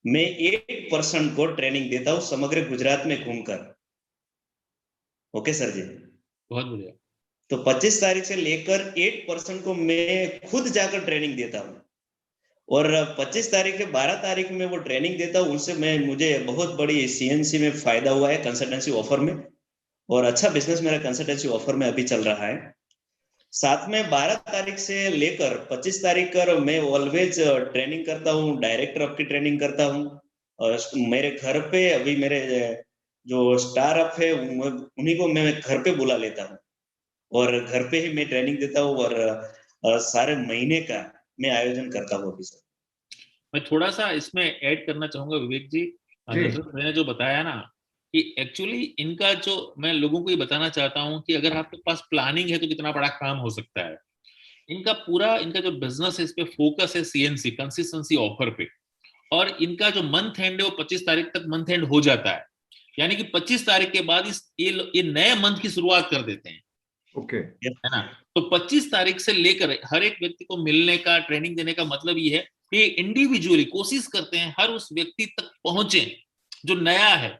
मैं 8% को ट्रेनिंग देता हूँ समग्र गुजरात में घूमकर। ओके सर जी। बहुत बढ़िया। तो 25 तारीख से लेकर 8% को मैं खुद जाकर ट्रेनिंग देता हूँ, और 25 तारीख के 12 तारीख में वो ट्रेनिंग देता हूँ। उनसे मुझे बहुत बड़ी सीएनसी में फायदा हुआ है, कंसल्टेंसी ऑफर में, और अच्छा बिजनेस मेरा कंसल्टेंसी ऑफर में अभी चल रहा है। साथ में 12 तारीख से लेकर 25 तारीख कर मैं ऑलवेज ट्रेनिंग करता हूँ, डायरेक्टर ऑफ की ट्रेनिंग करता हूँ। और मेरे घर पे अभी मेरे जो स्टार अप है उन्हीं को मैं घर पे बुला लेता हूँ, और घर पे ही मैं ट्रेनिंग देता हूँ, और सारे महीने का मैं आयोजन करता हूँ अभी सर। मैं थोड़ा सा इसमें ऐड करना चाहूंगा विवेक जी। जी दशरथ भाई ने जो बताया ना, कि एक्चुअली इनका जो, मैं लोगों को ये बताना चाहता हूँ कि अगर आपके पास प्लानिंग है तो कितना बड़ा काम हो सकता है। इनका जो बिजनेस है, इस पे फोकस है सीएनसी, कंसिस्टेंसी ऑफर पे। और इनका जो मंथ एंड है वो 25 तारीख तक मंथ एंड हो जाता है, यानी कि 25 तारीख के बाद ये नए मंथ की शुरुआत कर देते हैं। ओके। है ना? तो 25 तारीख से लेकर हर एक व्यक्ति को मिलने का, ट्रेनिंग देने का मतलब ये है कि इंडिविजुअली कोशिश करते हैं हर उस व्यक्ति तक पहुंचे जो नया है,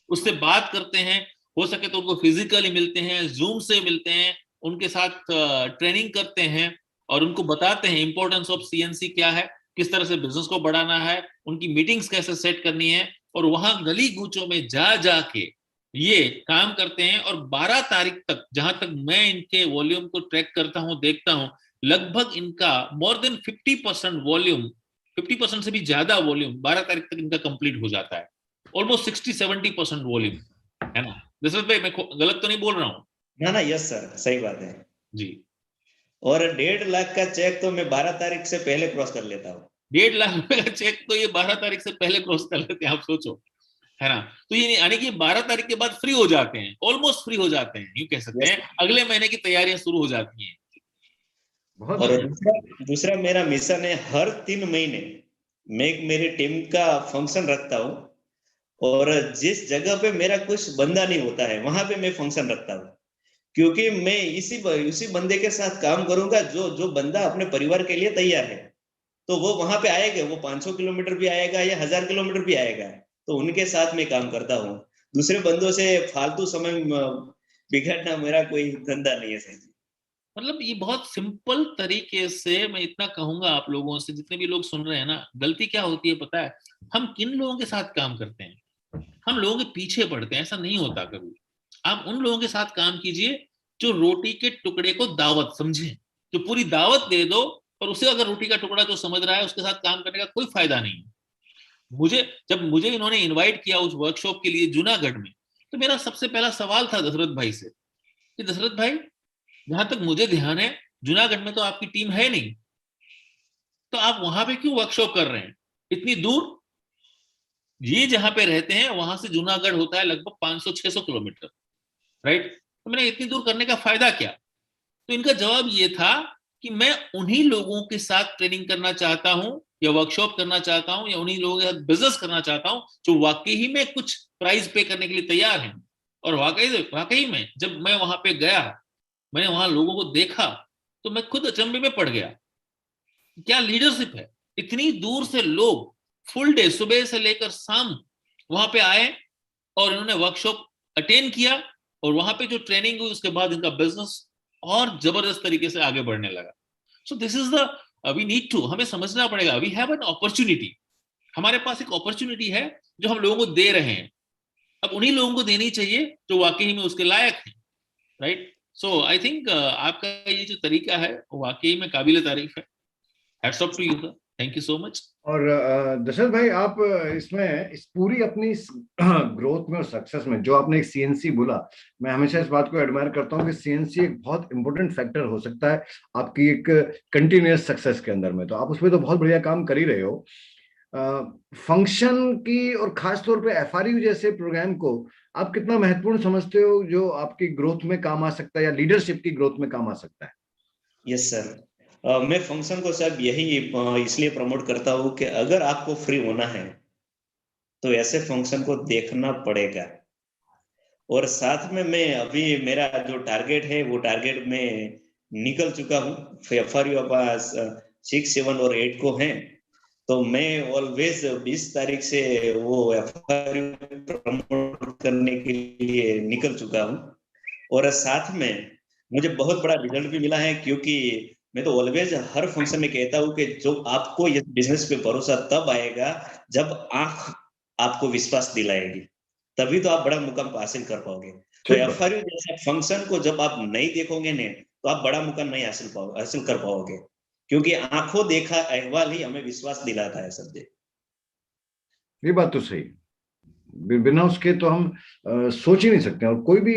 उससे बात करते हैं, हो सके तो उनको फिजिकली मिलते हैं, जूम से मिलते हैं, उनके साथ ट्रेनिंग करते हैं, और उनको बताते हैं इंपॉर्टेंस ऑफ सीएनसी क्या है, किस तरह से बिजनेस को बढ़ाना है, उनकी मीटिंग्स कैसे सेट करनी है, और वहां गली गूचों में जा जाके ये काम करते हैं। और 12 तारीख तक जहां तक मैं इनके वॉल्यूम को ट्रैक करता हूं, देखता हूं, लगभग इनका मोर देन 50% वॉल्यूम, 50% से भी ज्यादा वॉल्यूम 12 तारीख तक इनका कंप्लीट हो जाता है। ऑलमोस्ट 60-70% वॉल्यूम, है ना दशरथ भाई? मैं गलत तो नहीं बोल रहा हूँ? ना ना, यस सर, सही बात है जी। और 1.5 लाख का चेक तो मैं 12 तारीख से पहले क्रॉस कर लेता हूँ। 1.5 लाख रुपए का चेक तो ये 12 तारीख से पहले क्रॉस कर लेते हैं, आप सोचो, है ना? तो ये यानी कि 12 तारीख के बाद फ्री हो जाते हैं, ऑलमोस्ट फ्री हो जाते हैं, यूं कह सकते हैं। अगले महीने की तैयारियां शुरू हो जाती हैं। बहुत और दूसरा मेरा मिशन है, हर 3 महीने मैं मेरी टीम का फंक्शन रखता हूँ और जिस जगह पे मेरा कुछ बंदा नहीं होता है वहां पे मैं फंक्शन रखता हूँ, क्योंकि मैं इसी बंदे के साथ काम करूंगा जो जो बंदा अपने परिवार के लिए तैयार है। तो वो वहां पे आएगा, वो 500 किलोमीटर भी आएगा या 1000 किलोमीटर भी आएगा, तो उनके साथ मैं काम करता हूँ। दूसरे बंदों से फालतू समय बिगाड़ना मेरा कोई धंधा नहीं है सर जी। मतलब ये बहुत सिंपल तरीके से मैं इतना कहूंगा आप लोगों से, जितने भी लोग सुन रहे हैं ना, गलती क्या होती है पता है? हम किन लोगों के साथ काम करते हैं, हम लोगों के पीछे पड़ते हैं। ऐसा नहीं होता कभी। आप उन लोगों के साथ काम कीजिए जो रोटी के टुकड़े को दावत समझे, जो पूरी दावत दे दो, और उसे अगर रोटी का टुकड़ा जो समझ रहा है उसके साथ काम करने का कोई फायदा नहीं है। जब मुझे इन्होंने इनवाइट किया उस वर्कशॉप के लिए जूनागढ़ में, तो मेरा सबसे पहला सवाल था दशरथ भाई से कि दशरथ भाई, जहां तक मुझे ध्यान है जूनागढ़ में तो आपकी टीम है नहीं, तो आप वहां पे क्यों वर्कशॉप कर रहे हैं इतनी दूर? ये जहां पे रहते हैं वहां से जूनागढ़ होता है लगभग 500-600 किलोमीटर, राइट? तो मैंने इतनी दूर करने का फायदा क्या? तो इनका जवाब ये था कि मैं उन्हीं लोगों के साथ ट्रेनिंग करना चाहता हूं या वर्कशॉप करना चाहता हूं या उन्हीं लोगों के साथ बिजनेस करना चाहता हूं जो वाकई ही में कुछ प्राइस पे करने के लिए तैयार हैं। और वाकई में जब मैं वहां पे गया, मैंने वहां लोगों को देखा, तो मैं खुद अचंभे में पड़ गया। क्या लीडरशिप है! इतनी दूर से लोग फुल डे सुबह से लेकर शाम वहां पे आए और इन्होंने वर्कशॉप अटेंड किया, और वहां पे जो ट्रेनिंग हुई उसके बाद इनका बिजनेस और जबरदस्त तरीके से आगे बढ़ने लगा। So this is the we need to, हमें समझना पड़ेगा, वी हैव एन अपॉर्चुनिटी। हमारे पास एक अपॉर्चुनिटी है जो हम लोगों को दे रहे हैं, अब उन्हीं लोगों को देनी चाहिए जो वाकई में उसके लायक हैं, राइट? सो आई थिंक आपका ये जो तरीका है वाकई में काबिल तारीफ है। Hats off to you sir, thank you so much. और दशरथ भाई, आप इसमें इस पूरी अपनी इस ग्रोथ में और सक्सेस में जो आपने एक सीएनसी बोला, मैं हमेशा इस बात को एडमायर करता हूँ कि सीएनसी एक बहुत इंपॉर्टेंट फैक्टर हो सकता है आपकी एक कंटिन्यूअस सक्सेस के अंदर में। तो आप उसमें तो बहुत बढ़िया काम कर ही रहे हो। फंक्शन की और खास तौर पे एफआरयू जैसे प्रोग्राम को आप कितना महत्वपूर्ण समझते हो, जो आपकी ग्रोथ में काम आ सकता है या लीडरशिप की ग्रोथ में काम आ सकता है? यस सर, मैं फंक्शन को सब यही इसलिए प्रमोट करता हूँ कि अगर आपको फ्री होना है तो ऐसे फंक्शन को देखना पड़ेगा। और साथ में मैं अभी मेरा जो टारगेट है वो टारगेट में निकल चुका हूँ। एफआरयू पास 6, 7 और 8 को है, तो मैं ऑलवेज 20 तारीख से वो एफआरयू प्रमोट करने के लिए निकल चुका हूँ। और साथ में मुझे बहुत बड़ा रिजल्ट भी मिला है, क्योंकि मैं तो ऑलवेज हर फंक्शन में कहता हूँ कि जो आपको इस बिजनेस पे भरोसा तब आएगा जब आंख आपको विश्वास दिलाएगी, तभी तो आप बड़ा मुकाम हासिल कर पाओगे। तो एफआरयू जैसा फंक्शन को जब आप नहीं देखोगे ने, तो आप बड़ा मुकाम नहीं हासिल कर पाओगे, क्योंकि आंखों देखा अहवाल ही हमें विश्वास दिलाता है सर जी। ये बात तो सही, बिना उसके तो हम सोच ही नहीं सकते। और कोई भी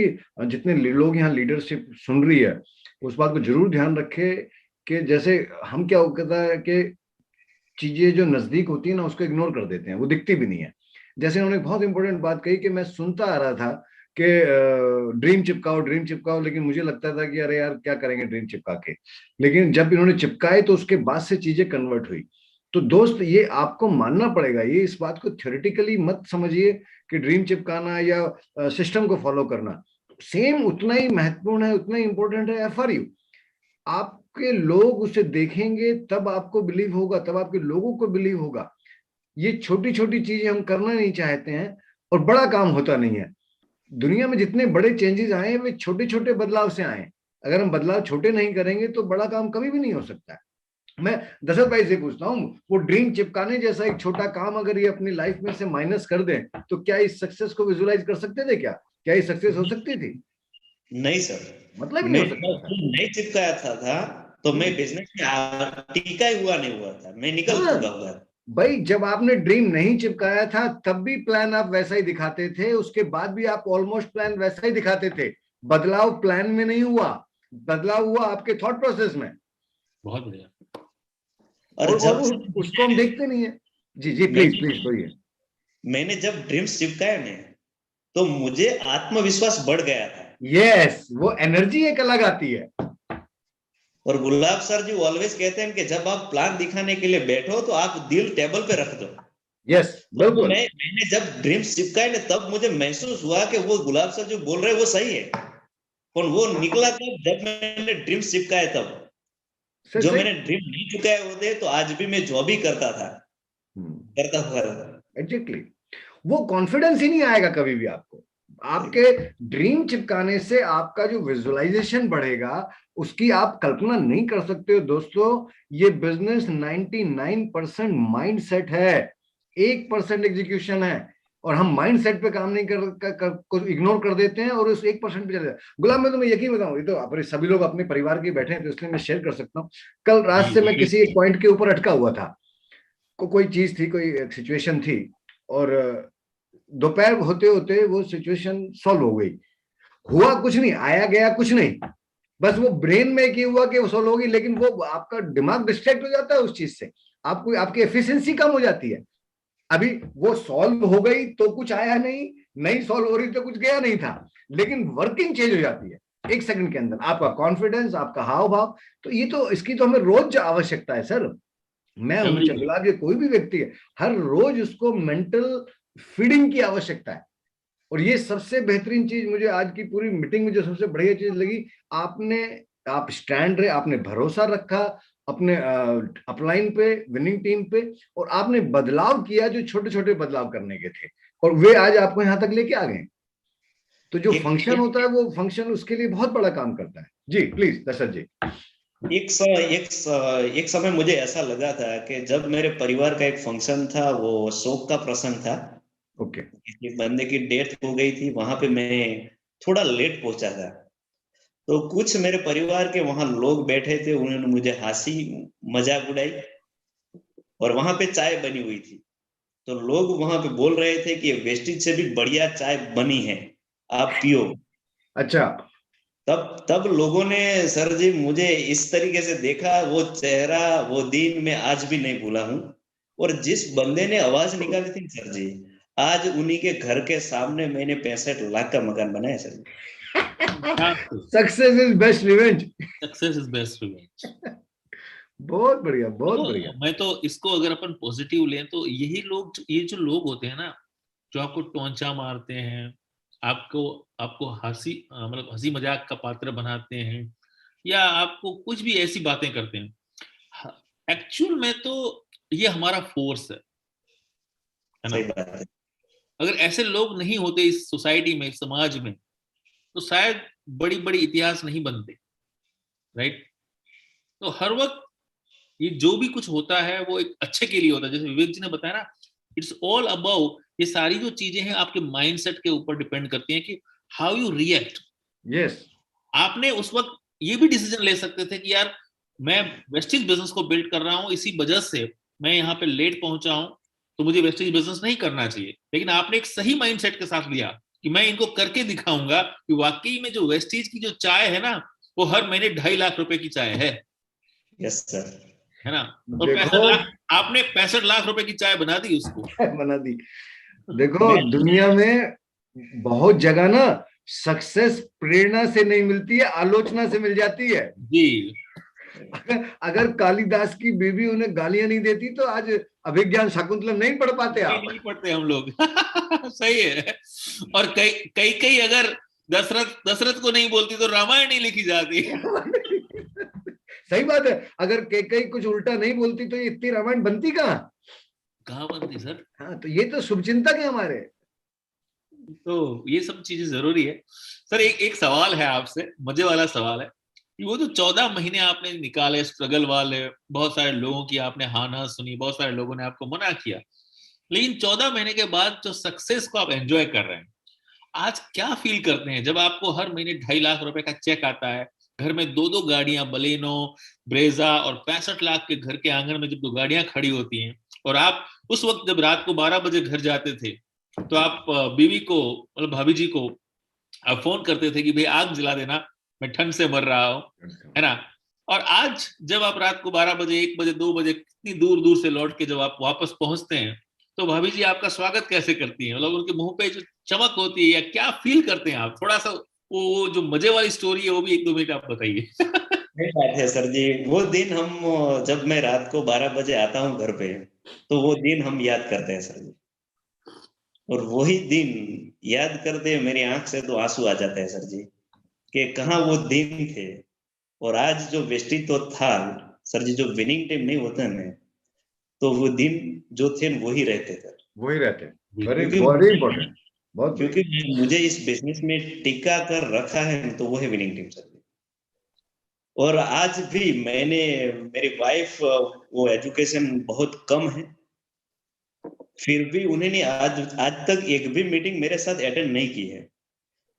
जितने लोग यहाँ लीडरशिप सुन रही है उस बात को जरूर ध्यान रखे कि जैसे हम क्या होता है कि चीजें जो नजदीक होती है ना उसको इग्नोर कर देते हैं, वो दिखती भी नहीं है। जैसे उन्होंने बहुत इंपॉर्टेंट बात कही कि मैं सुनता आ रहा था कि ड्रीम चिपकाओ, लेकिन मुझे लगता था कि अरे यार क्या करेंगे ड्रीम चिपका के। लेकिन जब इन्होंने चिपकाए तो उसके बाद से चीजें कन्वर्ट हुई। तो दोस्त, ये आपको मानना पड़ेगा, ये इस बात को थ्योरेटिकली मत समझिए कि ड्रीम चिपकाना या सिस्टम को फॉलो करना सेम उतना ही महत्वपूर्ण है, उतना ही इंपॉर्टेंट है एफआरयू। आपके लोग उसे देखेंगे तब आपको बिलीव होगा, तब आपके लोगों को बिलीव होगा। ये छोटी छोटी चीजें हम करना नहीं चाहते हैं और बड़ा काम होता नहीं है। दुनिया में जितने बड़े चेंजेस आए हैं वे छोटे छोटे बदलाव से आए। अगर हम बदलाव छोटे नहीं करेंगे तो बड़ा काम कभी भी नहीं हो सकता है। मैं दशरथ भाई से पूछता हूँ, वो ड्रीम चिपकाने जैसा एक छोटा काम अगर ये अपनी लाइफ में से माइनस कर दें तो क्या इस सक्सेस को विजुलाइज कर सकते थे? क्या ये सक्सेस हो सकती थी? नहीं सर, मतलब ही नहीं मैं हो सकता था। नहीं चिपकाया था तो मैं हम्म। बिजनेस में टिका ही हुआ नहीं हुआ था, मैं निकल हाँ चुका हुआ था। भाई, जब आपने ड्रीम नहीं चिपकाया था तब भी प्लान आप वैसा ही दिखाते थे, उसके बाद भी आप ऑलमोस्ट प्लान वैसा ही दिखाते थे। बदलाव प्लान में नहीं हुआ, बदलाव हुआ आपके थॉट प्रोसेस में। बहुत बढ़िया। और और जब उसको हम देखते नहीं है। जी जी, प्लीज प्लीज बोलिए। मैंने जब ड्रीम्स चिपकाए ना, तो मुझे आत्मविश्वास बढ़ गया था। यस, वो एनर्जी एक अलग आती है। और गुलाब सर जी ऑलवेज कहते हैं कि जब आप प्लान दिखाने के लिए बैठो तो आप दिल टेबल पे रख दो। यस, तो बिल्कुल। मैंने जब ड्रीम्स चिपकाए ना, तब मुझे महसूस हुआ कि वो गुलाब सर जो बोल रहे हैं वो सही है। और वो निकला तब जब मैंने ड्रीम्स चिपकाए तब। सही जो सही। मैंने ड्रीम नहीं चुकाए होते तो आज भी मैं जो भी करता था, करता था। एग्जैक्टली। वो कॉन्फिडेंस ही नहीं आएगा कभी भी आपको। आपके ड्रीम चिपकाने से आपका जो विजुअलाइजेशन बढ़ेगा, उसकी आप कल्पना नहीं कर सकते हो दोस्तों। ये बिजनेस 99% माइंड सेट है, 1% एग्जीक्यूशन है। और हम माइंड सेट पे काम नहीं को इग्नोर कर देते हैं और उस 1% पे चले जाते हैं। गुलाम, मैं तुम्हें यकीन बताऊं, ये तो अपने सभी लोग अपने परिवार के बैठे हैं तो इसलिए मैं शेयर कर सकता हूँ। कल रात जी से जी मैं किसी एक प्लीज। पॉइंट के ऊपर अटका हुआ था। कोई चीज थी, कोई सिचुएशन थी, और दोपहर होते होते वो सिचुएशन सॉल्व हो गई। हुआ कुछ नहीं, आया गया कुछ नहीं, बस वो ब्रेन में क्या हुआ कि वो सॉल्व होगी, लेकिन वो आपका दिमाग डिस्ट्रैक्ट हो जाता है उस चीज से। आपको आपकी एफिशिएंसी कम हो जाती है। अभी वो सॉल्व हो गई तो कुछ आया नहीं, नहीं सॉल्व हो रही तो कुछ गया नहीं था, लेकिन वर्किंग चेंज हो जाती है 1 सेकंड के अंदर। आपका कॉन्फिडेंस, आपका हाव भाव, तो ये तो इसकी तो हमें रोज आवश्यकता है सर। मैं हूं, एवरी डे। चंद्रलाल, ये कोई भी व्यक्ति है, हर रोज उसको मेंटल फीडिंग की आवश्यकता है। और ये सबसे बेहतरीन चीज मुझे आज की पूरी मीटिंग में जो सबसे बढ़िया चीज लगी, आपने आप स्टैंड रहे, आपने भरोसा रखा अपने अपलाइन पे, विनिंग टीम पे, और आपने बदलाव किया जो छोटे छोटे बदलाव करने के थे, और वे आज आपको यहां तक लेके आ गए। तो जो एक फंक्शन होता है वो फंक्शन उसके लिए बहुत बड़ा काम करता है। जी प्लीज दशरथ जी। एक समय मुझे ऐसा लगा था कि जब मेरे परिवार का एक फंक्शन था, वो शोक का प्रसंग था, ओके। किसी बंदे की डेथ हो गई थी, वहां पे मैं थोड़ा लेट पहुंचा था। तो कुछ मेरे परिवार के वहां लोग बैठे थे, उन्होंने मुझे हंसी मजाक उड़ाई, और वहां पे चाय बनी हुई थी। तो लोग वहां पे बोल रहे थे कि वेस्टिज से भी बढ़िया चाय बनी है, आप पियो। अच्छा। तब लोगों ने सर जी मुझे इस तरीके से देखा, वो चेहरा, वो दिन मैं आज भी नहीं भूला हूँ। और जिस बंदे ने आवाज निकाली थी सर जी, आज उन्हीं के घर के सामने मैंने 65 लाख का मकान बनाया sir ji. Success is best revenge. Success is best revenge. बहुत बढ़िया, बहुत बढ़िया। तो मैं तो इसको अगर अपन पॉजिटिव लें तो यही लोग, ये जो लोग होते हैं ना, जो आपको टोंचा मारते हैं, आपको आपको हंसी मतलब हंसी मजाक का पात्र बनाते हैं, या आपको कुछ भी ऐसी बातें करते हैं, एक्चुअल में तो ये हमारा फोर्स है ना। सही बात है। अगर ऐसे लोग नहीं होते इस सोसाइटी में, इस समाज में, तो शायद बड़ी बड़ी इतिहास नहीं बनते। राइट। तो हर वक्त ये जो भी कुछ होता है वो एक अच्छे के लिए होता है, जैसे विवेक जी ने बताया ना, इट्स ऑल अबाउट, ये सारी जो चीजें हैं आपके माइंडसेट के ऊपर डिपेंड करती हैं कि हाउ यू रिएक्ट। यस। आपने उस वक्त ये भी डिसीजन ले सकते थे कि यार मैं वेस्टेज बिजनेस को बिल्ड कर रहा हूं, इसी वजह से मैं यहाँ पे लेट पहुंचा हूं, तो मुझे वेस्टेज बिजनेस नहीं करना चाहिए। लेकिन आपने एक सही माइंडसेट के साथ लिया कि मैं इनको करके दिखाऊंगा कि वाकई में जो वेस्टेज की जो चाय है ना, वो हर महीने 2.5 लाख रुपए की चाय यस सर। है ना। और देखो, 65 लाख, आपने 65 लाख रुपए की चाय बना दी उसको। बना दी। देखो, मैं दुनिया में बहुत जगह ना सक्सेस प्रेरणा से नहीं मिलती है, आलोचना से मिल जाती है। जी। अगर कालिदास की बीवी उन्हें गालियां नहीं देती तो आज अभिज्ञान शाकुंतलम नहीं पढ़ पाते नहीं आप। नहीं पढ़ते हम लोग। सही है। और कई कई कई अगर दशरथ दशरथ को नहीं बोलती तो रामायण नहीं लिखी जाती। सही बात है, अगर केकई कुछ उल्टा नहीं बोलती तो ये इतनी रामायण बनती कहाँ। कहाँ बनती सर। हाँ, तो ये तो शुभचिंतक है हमारे। तो ये सब चीजें जरूरी है। सर एक एक सवाल है आपसे, मजे वाला सवाल है। वो जो 14 महीने आपने निकाले स्ट्रगल वाले, बहुत सारे लोगों की आपने हाँ ना सुनी, बहुत सारे लोगों ने आपको मना किया, लेकिन 14 महीने के बाद जो सक्सेस को आप एंजॉय कर रहे हैं, आज क्या फील करते हैं जब आपको हर महीने 2.5 लाख रुपए का चेक आता है, घर में 2 गाड़ियां बलेनो, ब्रेजा और 65 लाख के घर के आंगन में जब 2 गाड़ियां खड़ी होती हैं, और आप उस वक्त जब रात को 12 बजे घर जाते थे तो आप बीवी को, मतलब भाभी जी को आप फोन करते थे कि भाई आग जला देना, मैं ठंड से मर रहा हूँ, है ना। और आज जब आप रात को 12 बजे, 1 बजे, 2 बजे कितनी दूर दूर से लौट के जब आप वापस पहुंचते हैं, तो भाभी जी आपका स्वागत कैसे करती हैं, मतलब उनके मुंह पे जो चमक होती है, या क्या फील करते हैं आप, थोड़ा सा वो जो मजे वाली स्टोरी है वो भी 1-2 मिनट आप बताइए। सही बात है सर जी। वो दिन हम, जब मैं रात को 12 बजे आता हूँ घर पे, तो वो दिन हम याद करते हैं सर जी। और वही दिन याद करते मेरी आंख से तो आंसू आ जाते हैं सर जी, कि कहाँ वो दिन थे। और आज जो वेस्टेज तो था सर जी, जो विनिंग टीम नहीं होता ना, तो वो दिन जो थे वही रहते थे। वही रहते हैं। वेरी क्योंकि वेरी इंपॉर्टेंट, बहुत क्योंकि बढ़िया। मुझे इस बिजनेस में टिका कर रखा है, तो वो है विनिंग टीम सर। और आज भी मैंने, मेरी वाइफ, वो एजुकेशन बहुत कम है, फिर भी उन्होंने आज आज तक एक भी मीटिंग मेरे साथ अटेंड नहीं की है।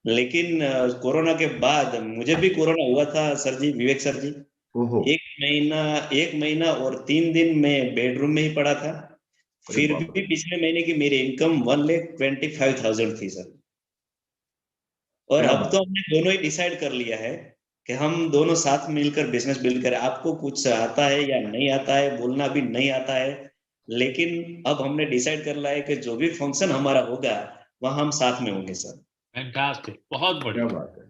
लेकिन कोरोना के बाद, मुझे भी कोरोना हुआ था सर जी, विवेक सर जी। ओहो, 1 महीना और 3 दिन में बेडरूम में ही पड़ा था। अरे फिर बाप भी रे। पिछले महीने की मेरी इनकम 1,25,000 थी सर। और क्या अब बात। तो हमने दोनों ही डिसाइड कर लिया है कि हम दोनों साथ मिलकर बिजनेस बिल्ड करें। आपको कुछ आता है या नहीं आता है, बोलना भी नहीं आता है, लेकिन अब हमने डिसाइड कर लिया है कि जो भी फंक्शन हमारा होगा वहां हम साथ में होंगे सर। फैंटास्टिक, बहुत क्या बढ़िया। बात है।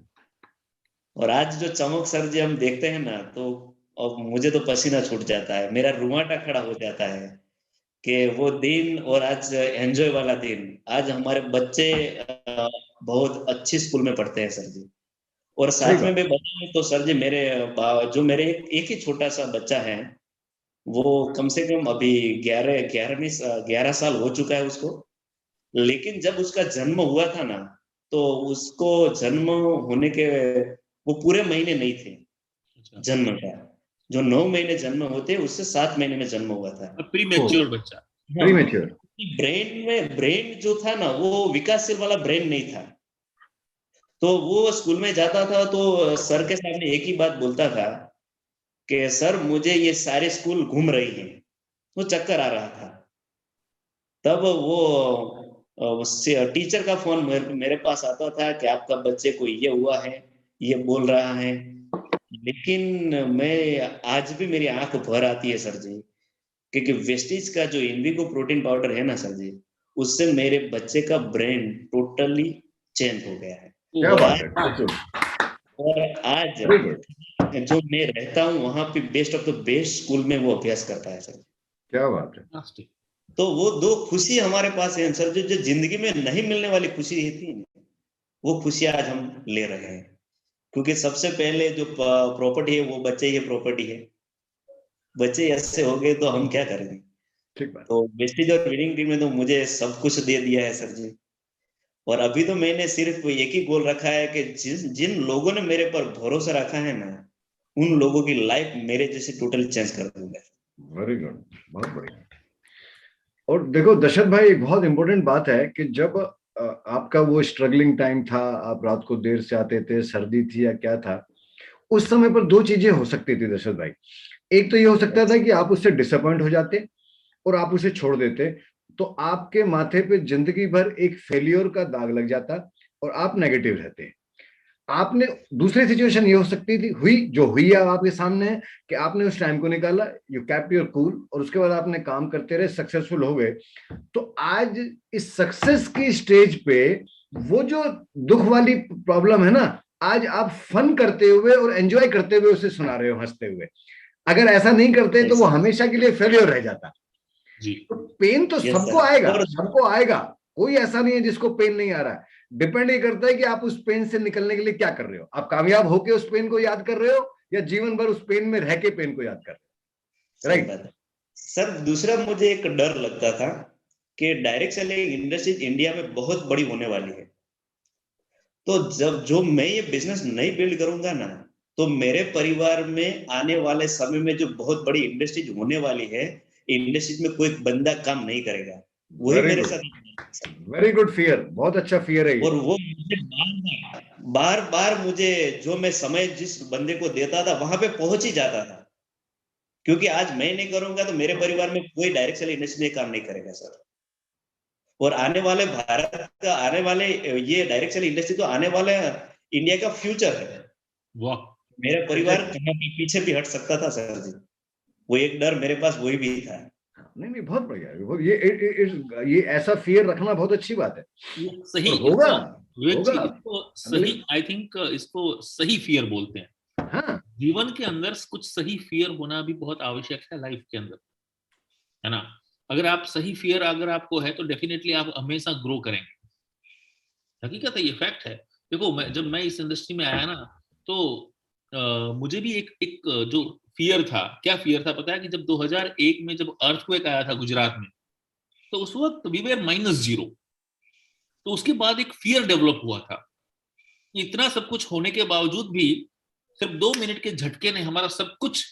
और आज जो चमक सर जी हम देखते हैं ना, तो अब मुझे तो पसीना छूट जाता है, मेरा रुआटा खड़ा हो जाता है कि वो दिन, और आज एंजॉय वाला दिन। आज हमारे बच्चे बहुत अच्छी स्कूल में पढ़ते हैं सर जी। और सही साथ में बात। मैं बताऊं तो सर जी, मेरे जो मेरे एक ही छोटा सा बच्चा है, वो कम से कम अभी 11 साल हो चुका है उसको। लेकिन जब उसका जन्म हुआ था ना, तो उसको जन्म होने के वो पूरे महीने नहीं थे अच्छा, जन्म का। जो 9 महीने जन्म होते हैं, उससे 7 महीने में जन्म हुआ था। प्री ओ, मैच्योर बच्चा। हाँ, प्रीमेच्योर। ब्रेन जो था ना, वो विकासशील वाला ब्रेन नहीं था। तो वो स्कूल में जाता था तो सर के सामने एक ही बात बोलता था कि सर मुझे ये सारे स्कूल घूम रही हैं, वो चक्कर आ रहा था। तब वो उससे टीचर का फोन मेरे पास आता था कि आपका बच्चे को ये हुआ है, ये बोल रहा है। लेकिन मैं आज भी मेरी आंख भर आती है सर जी, क्योंकि वेस्टीज का जो इनविगो प्रोटीन पाउडर है ना सर जी, उससे मेरे बच्चे का ब्रेन टोटली चेंज हो गया है। क्या और बात है, आज गुड। और आज वेरी गुड। जो मैं रहता हूँ वहां पे best of the best school में वो अभ्यास करता है सर। क्या बात है। फैंटास्टिक। तो वो दो खुशी हमारे पास है सर, जो जिंदगी में नहीं मिलने वाली खुशी थी, वो खुशियां आज हम ले रहे हैं। क्योंकि सबसे पहले जो प्रॉपर्टी है वो बच्चे ही प्रॉपर्टी है। बच्चे ऐसे हो गए तो हम क्या करेंगे। ठीक बात। तो वेस्टेज और विनिंग टीम ने तो मुझे सब कुछ दे दिया है सर जी। और अभी तो मैंने सिर्फ एक ही गोल रखा है कि जिन जिन लोगों ने मेरे पर भरोसा रखा है ना, उन लोगों की लाइफ मेरे जैसे टोटली चेंज कर दूंगा। वेरी गुड, बहुत बढ़िया। और देखो दशरथ भाई, एक बहुत इंपॉर्टेंट बात है कि जब आपका वो स्ट्रगलिंग टाइम था, आप रात को देर से आते थे, सर्दी थी या क्या था, उस समय पर दो चीजें हो सकती थी दशरथ भाई। एक तो ये हो सकता था कि आप उससे डिसअपॉइंट हो जाते और आप उसे छोड़ देते, तो आपके माथे पे जिंदगी भर एक फेलियर का दाग लग जाता और आप नेगेटिव रहते। आपने दूसरी सिचुएशन ये हो सकती थी, हुई जो हुई है आपके सामने है, कि आपने उस टाइम को निकाला, यू कैप्ट योर कूल, और उसके बाद आपने काम करते रहे, सक्सेसफुल हो गए। तो आज इस सक्सेस की स्टेज पे वो जो दुख वाली प्रॉब्लम है ना, आज आप फन करते हुए और एंजॉय करते हुए उसे सुना रहे हो हंसते हुए। अगर ऐसा नहीं करते तो वो हमेशा के लिए फेलियर रह जाता। जी, तो पेन तो यस सबको सर। आएगा, और सबको आएगा। कोई ऐसा नहीं है जिसको पेन नहीं आ रहा है। डिपेंड ये करता है कि आप उस पेन से निकलने के लिए क्या कर रहे हो। आप कामयाब होके उस पेन को याद कर रहे हो या जीवन भर उस पेन में रह के पेन को याद कर रहे हो, सही राइट? बात है सर। दूसरा मुझे एक डर लगता था कि डायरेक्ट सेलिंग इंडस्ट्रीज इंडिया में बहुत बड़ी होने वाली है। तो जब जो मैं ये बिजनेस नहीं बिल्ड करूंगा ना, तो मेरे परिवार में आने वाले समय में जो बहुत बड़ी इंडस्ट्रीज होने वाली है, इंडस्ट्रीज में कोई बंदा काम नहीं करेगा, वही वेरी मेरे गुड, साथ। वेरी गुड फियर, बहुत अच्छा फियर है ये। और वो मुझे बार बार मुझे, जो मैं समय जिस बंदे को देता था वहां पे पहुंच ही जाता था, क्योंकि आज मैं नहीं करूंगा तो मेरे परिवार में कोई डायरेक्ट सेल इंडस्ट्री में काम नहीं करेगा सर। और आने वाले भारत का, आने वाले ये डायरेक्ट सेल इंडस्ट्री तो आने वाले इंडिया का फ्यूचर है। वाह, मेरा परिवार कहीं भी पीछे भी हट सकता था सर जी, वो एक डर मेरे पास वही भी था। नहीं नहीं, बहुत बढ़िया है। ये ऐसा फियर रखना बहुत अच्छी बात है। ये सही, और होगा, विवेक जी, होगा इसको सही, आई थिंक इसको सही फियर बोलते हैं। हाँ, जीवन के अंदर कुछ सही फियर होना भी बहुत आवश्यक है लाइफ के अंदर, है ना। अगर आप सही फियर अगर आपको है तो डेफिनेटली आप हमेशा ग्रो करेंगे। हकीकत है, ये फैक्ट है। देखो, जब मैं इस इंडस्ट्री में आया ना, तो मुझे भी एक जो फियर था, क्या फियर था पता है, कि जब 2001 में जब अर्थक्वेक आया था गुजरात में, तो उस वक्त वी वर -0। तो उसके बाद एक फियर डेवलप हुआ था कि इतना सब कुछ होने के बावजूद भी सिर्फ 2 मिनट के झटके ने हमारा सब कुछ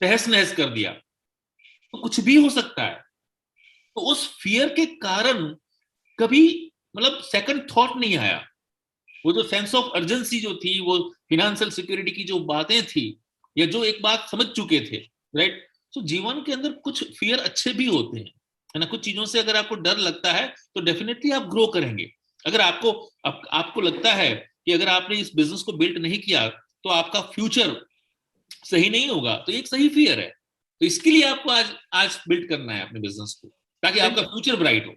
तहस नहस कर दिया। तो कुछ भी हो सकता है। तो उस फियर के कारण कभी मतलब सेकंड थॉट नहीं आया। वो जो सेंस ऑफ अर्जेंसी जो थी, वो फिनेंशियल सिक्योरिटी की जो बातें थी, या जो एक बात समझ चुके थे, राइट। तो जीवन के अंदर कुछ फियर अच्छे भी होते हैं, है ना। कुछ चीजों से अगर आपको डर लगता है तो डेफिनेटली आप ग्रो करेंगे। अगर आपको लगता है कि अगर आपने इस बिजनेस को बिल्ड नहीं किया तो आपका फ्यूचर सही नहीं होगा, तो एक सही फियर है। तो इसके लिए आपको आज आज बिल्ड करना है अपने बिजनेस को, ताकि आपका फ्यूचर ब्राइट हो।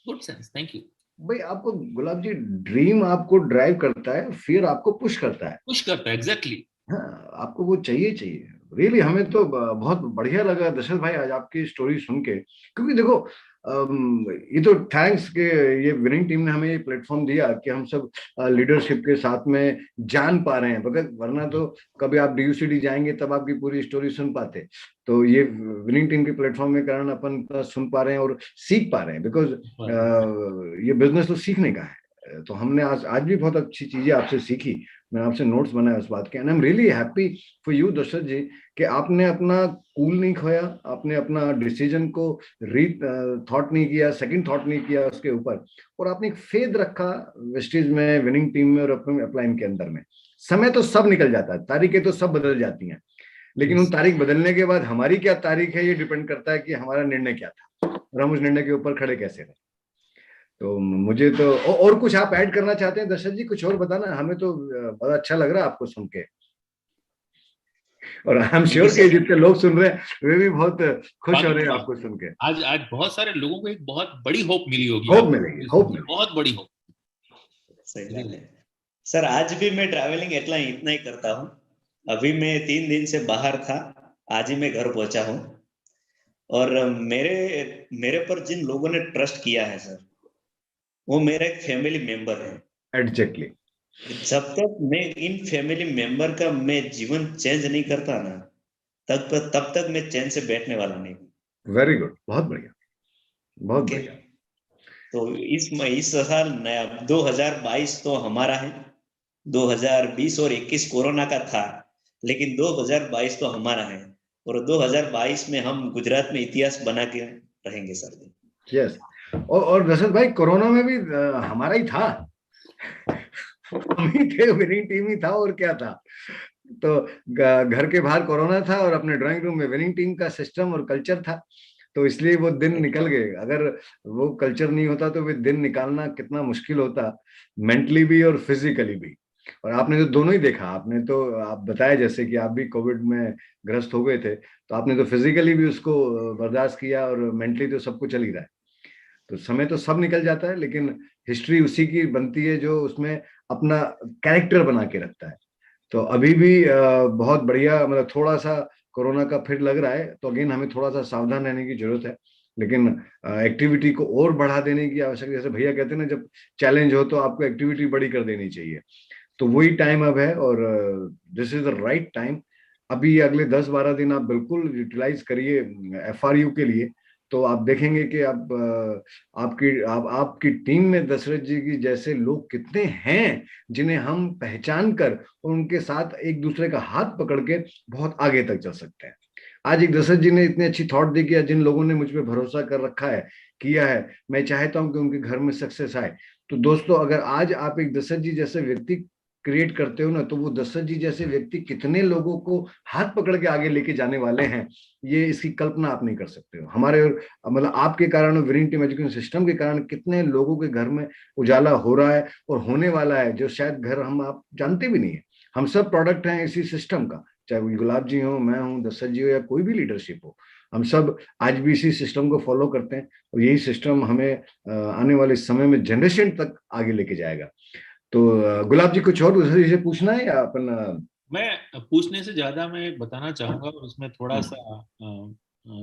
Good sense, thank you. भाई आपको गुलाब जी, ड्रीम आपको ड्राइव करता है, फियर आपको पुश करता है। पुश करता है, एग्जैक्टली। हाँ, आपको वो चाहिए चाहिए। रियली हमें तो बहुत बढ़िया लगा दशरथ भाई आज आपकी स्टोरी सुन के, क्योंकि देखो ये तो थैंक्स के ये विनिंग टीम ने हमें ये प्लेटफॉर्म दिया कि हम सब लीडरशिप के साथ में जान पा रहे हैं, बगैर वरना तो कभी आप डीयूसीडी जाएंगे तब आपकी पूरी स्टोरी सुन पाते। तो ये विनिंग टीम के प्लेटफॉर्म के कारण अपन सुन पा रहे हैं और सीख पा रहे हैं, बिकॉज ये बिजनेस तो सीखने का है। तो हमने आज भी बहुत अच्छी चीजें आपसे सीखी। मैंने आपसे नोट्स बनाए उस बात के, and I am really happy for you Dashrath ji कि आपने अपना कूल नहीं खोया, आपने अपना डिसीजन को री थॉट नहीं किया, सेकंड थॉट नहीं किया उसके ऊपर, और आपने एक फेथ रखा वेस्टेज में, विनिंग टीम में और अपने अपलाइन के अंदर में। समय तो सब निकल जाता है, तारीखें तो सब बदल जाती हैं, लेकिन उन तारीख बदलने के बाद हमारी क्या तारीख है ये डिपेंड करता है कि हमारा निर्णय क्या था और हम उस निर्णय के ऊपर खड़े कैसे रहे। तो मुझे तो और कुछ आप ऐड करना चाहते हैं दर्शक जी, कुछ और बताना, हमें तो बड़ा अच्छा लग रहा है आपको सुन के, और आई एम श्योर कि जितने लोग सुन रहे हैं वे भी बहुत खुश हो रहे हैं आपको सुन के। आज आज बहुत सारे लोगों को एक बहुत बड़ी होप मिली होगी, होप मिलेगी, होप मिलेगी, बहुत बड़ी होप। सही बात है सर। आज भी मैं ट्रैवलिंग इतना ही करता हूँ। अभी मैं 3 दिन से बाहर था, आज ही मैं घर पहुंचा हूँ। और मेरे मेरे पर जिन लोगों ने ट्रस्ट किया है सर, वो मेरा एक फैमिली मेंबर है। एग्जैक्टली। जब तक मैं इन फैमिली मेंबर का मैं जीवन चेंज नहीं करता ना, तब तक मैं चैन से बैठने वाला नहीं। वेरी गुड, बहुत बढ़िया, बहुत ओके। बढ़िया। तो इस साल नया 2022 तो हमारा है। 2020 और 21 कोरोना का था, लेकिन 2022 तो हमारा है। और 2022 में हम गुजरात में इतिहास बना के रहेंगे सर। यस, और दशरथ भाई कोरोना में भी हमारा ही था, हम ही थे, विनिंग टीम ही था, और क्या था। तो घर के बाहर कोरोना था और अपने ड्राइंग रूम में विनिंग टीम का सिस्टम और कल्चर था, तो इसलिए वो दिन निकल गए। अगर वो कल्चर नहीं होता तो वे दिन निकालना कितना मुश्किल होता, मेंटली भी और फिजिकली भी। और आपने तो दोनों ही देखा, आपने तो आप बताया जैसे कि आप भी कोविड में ग्रस्त हो गए थे, तो आपने तो फिजिकली भी उसको बर्दाश्त किया और मेंटली तो सब कुछ चल ही रहा है। तो समय तो सब निकल जाता है, लेकिन हिस्ट्री उसी की बनती है जो उसमें अपना कैरेक्टर बना के रखता है। तो अभी भी बहुत बढ़िया, मतलब थोड़ा सा कोरोना का फिर लग रहा है, तो अगेन हमें थोड़ा सा सावधान रहने की जरूरत है, लेकिन एक्टिविटी को और बढ़ा देने की आवश्यकता, जैसे भैया कहते हैं ना, जब चैलेंज हो तो आपको एक्टिविटी बड़ी कर देनी चाहिए। तो वही टाइम अब है, और this is the right time. अभी अगले 10-12 दिन आप बिल्कुल यूटिलाइज करिए FRU के लिए, तो आप देखेंगे कि अब आपकी टीम में दशरथ जी की जैसे लोग कितने हैं जिन्हें हम पहचान कर उनके साथ एक दूसरे का हाथ पकड़ के बहुत आगे तक चल सकते हैं। आज एक दशरथ जी ने इतनी अच्छी थॉट दी कि जिन लोगों ने मुझ पर भरोसा कर रखा है, किया है, मैं चाहता हूं कि उनके घर में सक्सेस आए। तो दोस्तों, अगर आज आप एक दशरथ जी जैसे व्यक्ति क्रिएट करते हो ना, तो वो दशरथ जी जैसे व्यक्ति कितने लोगों को हाथ पकड़ के आगे लेके जाने वाले हैं, ये इसकी कल्पना आप नहीं कर सकते हो। हमारे मतलब आपके कारण, विनिंग टीम एजुकेशन सिस्टम के कारण कितने लोगों के घर में उजाला हो रहा है और होने वाला है, जो शायद घर हम आप जानते भी नहीं है। हम सब प्रोडक्ट हैं इसी सिस्टम का, चाहे वो गुलाब जी हो, मैं हूं, दशरथ जी हो, या कोई भी लीडरशिप हो। हम सब आज भी इसी सिस्टम को फॉलो करते हैं और यही सिस्टम हमें आने वाले समय में जनरेशन तक आगे लेके जाएगा। तो गुलाब जी, कुछ और दूसरे से पूछना है या अपन? मैं पूछने से ज्यादा मैं बताना चाहूंगा और उसमें थोड़ा सा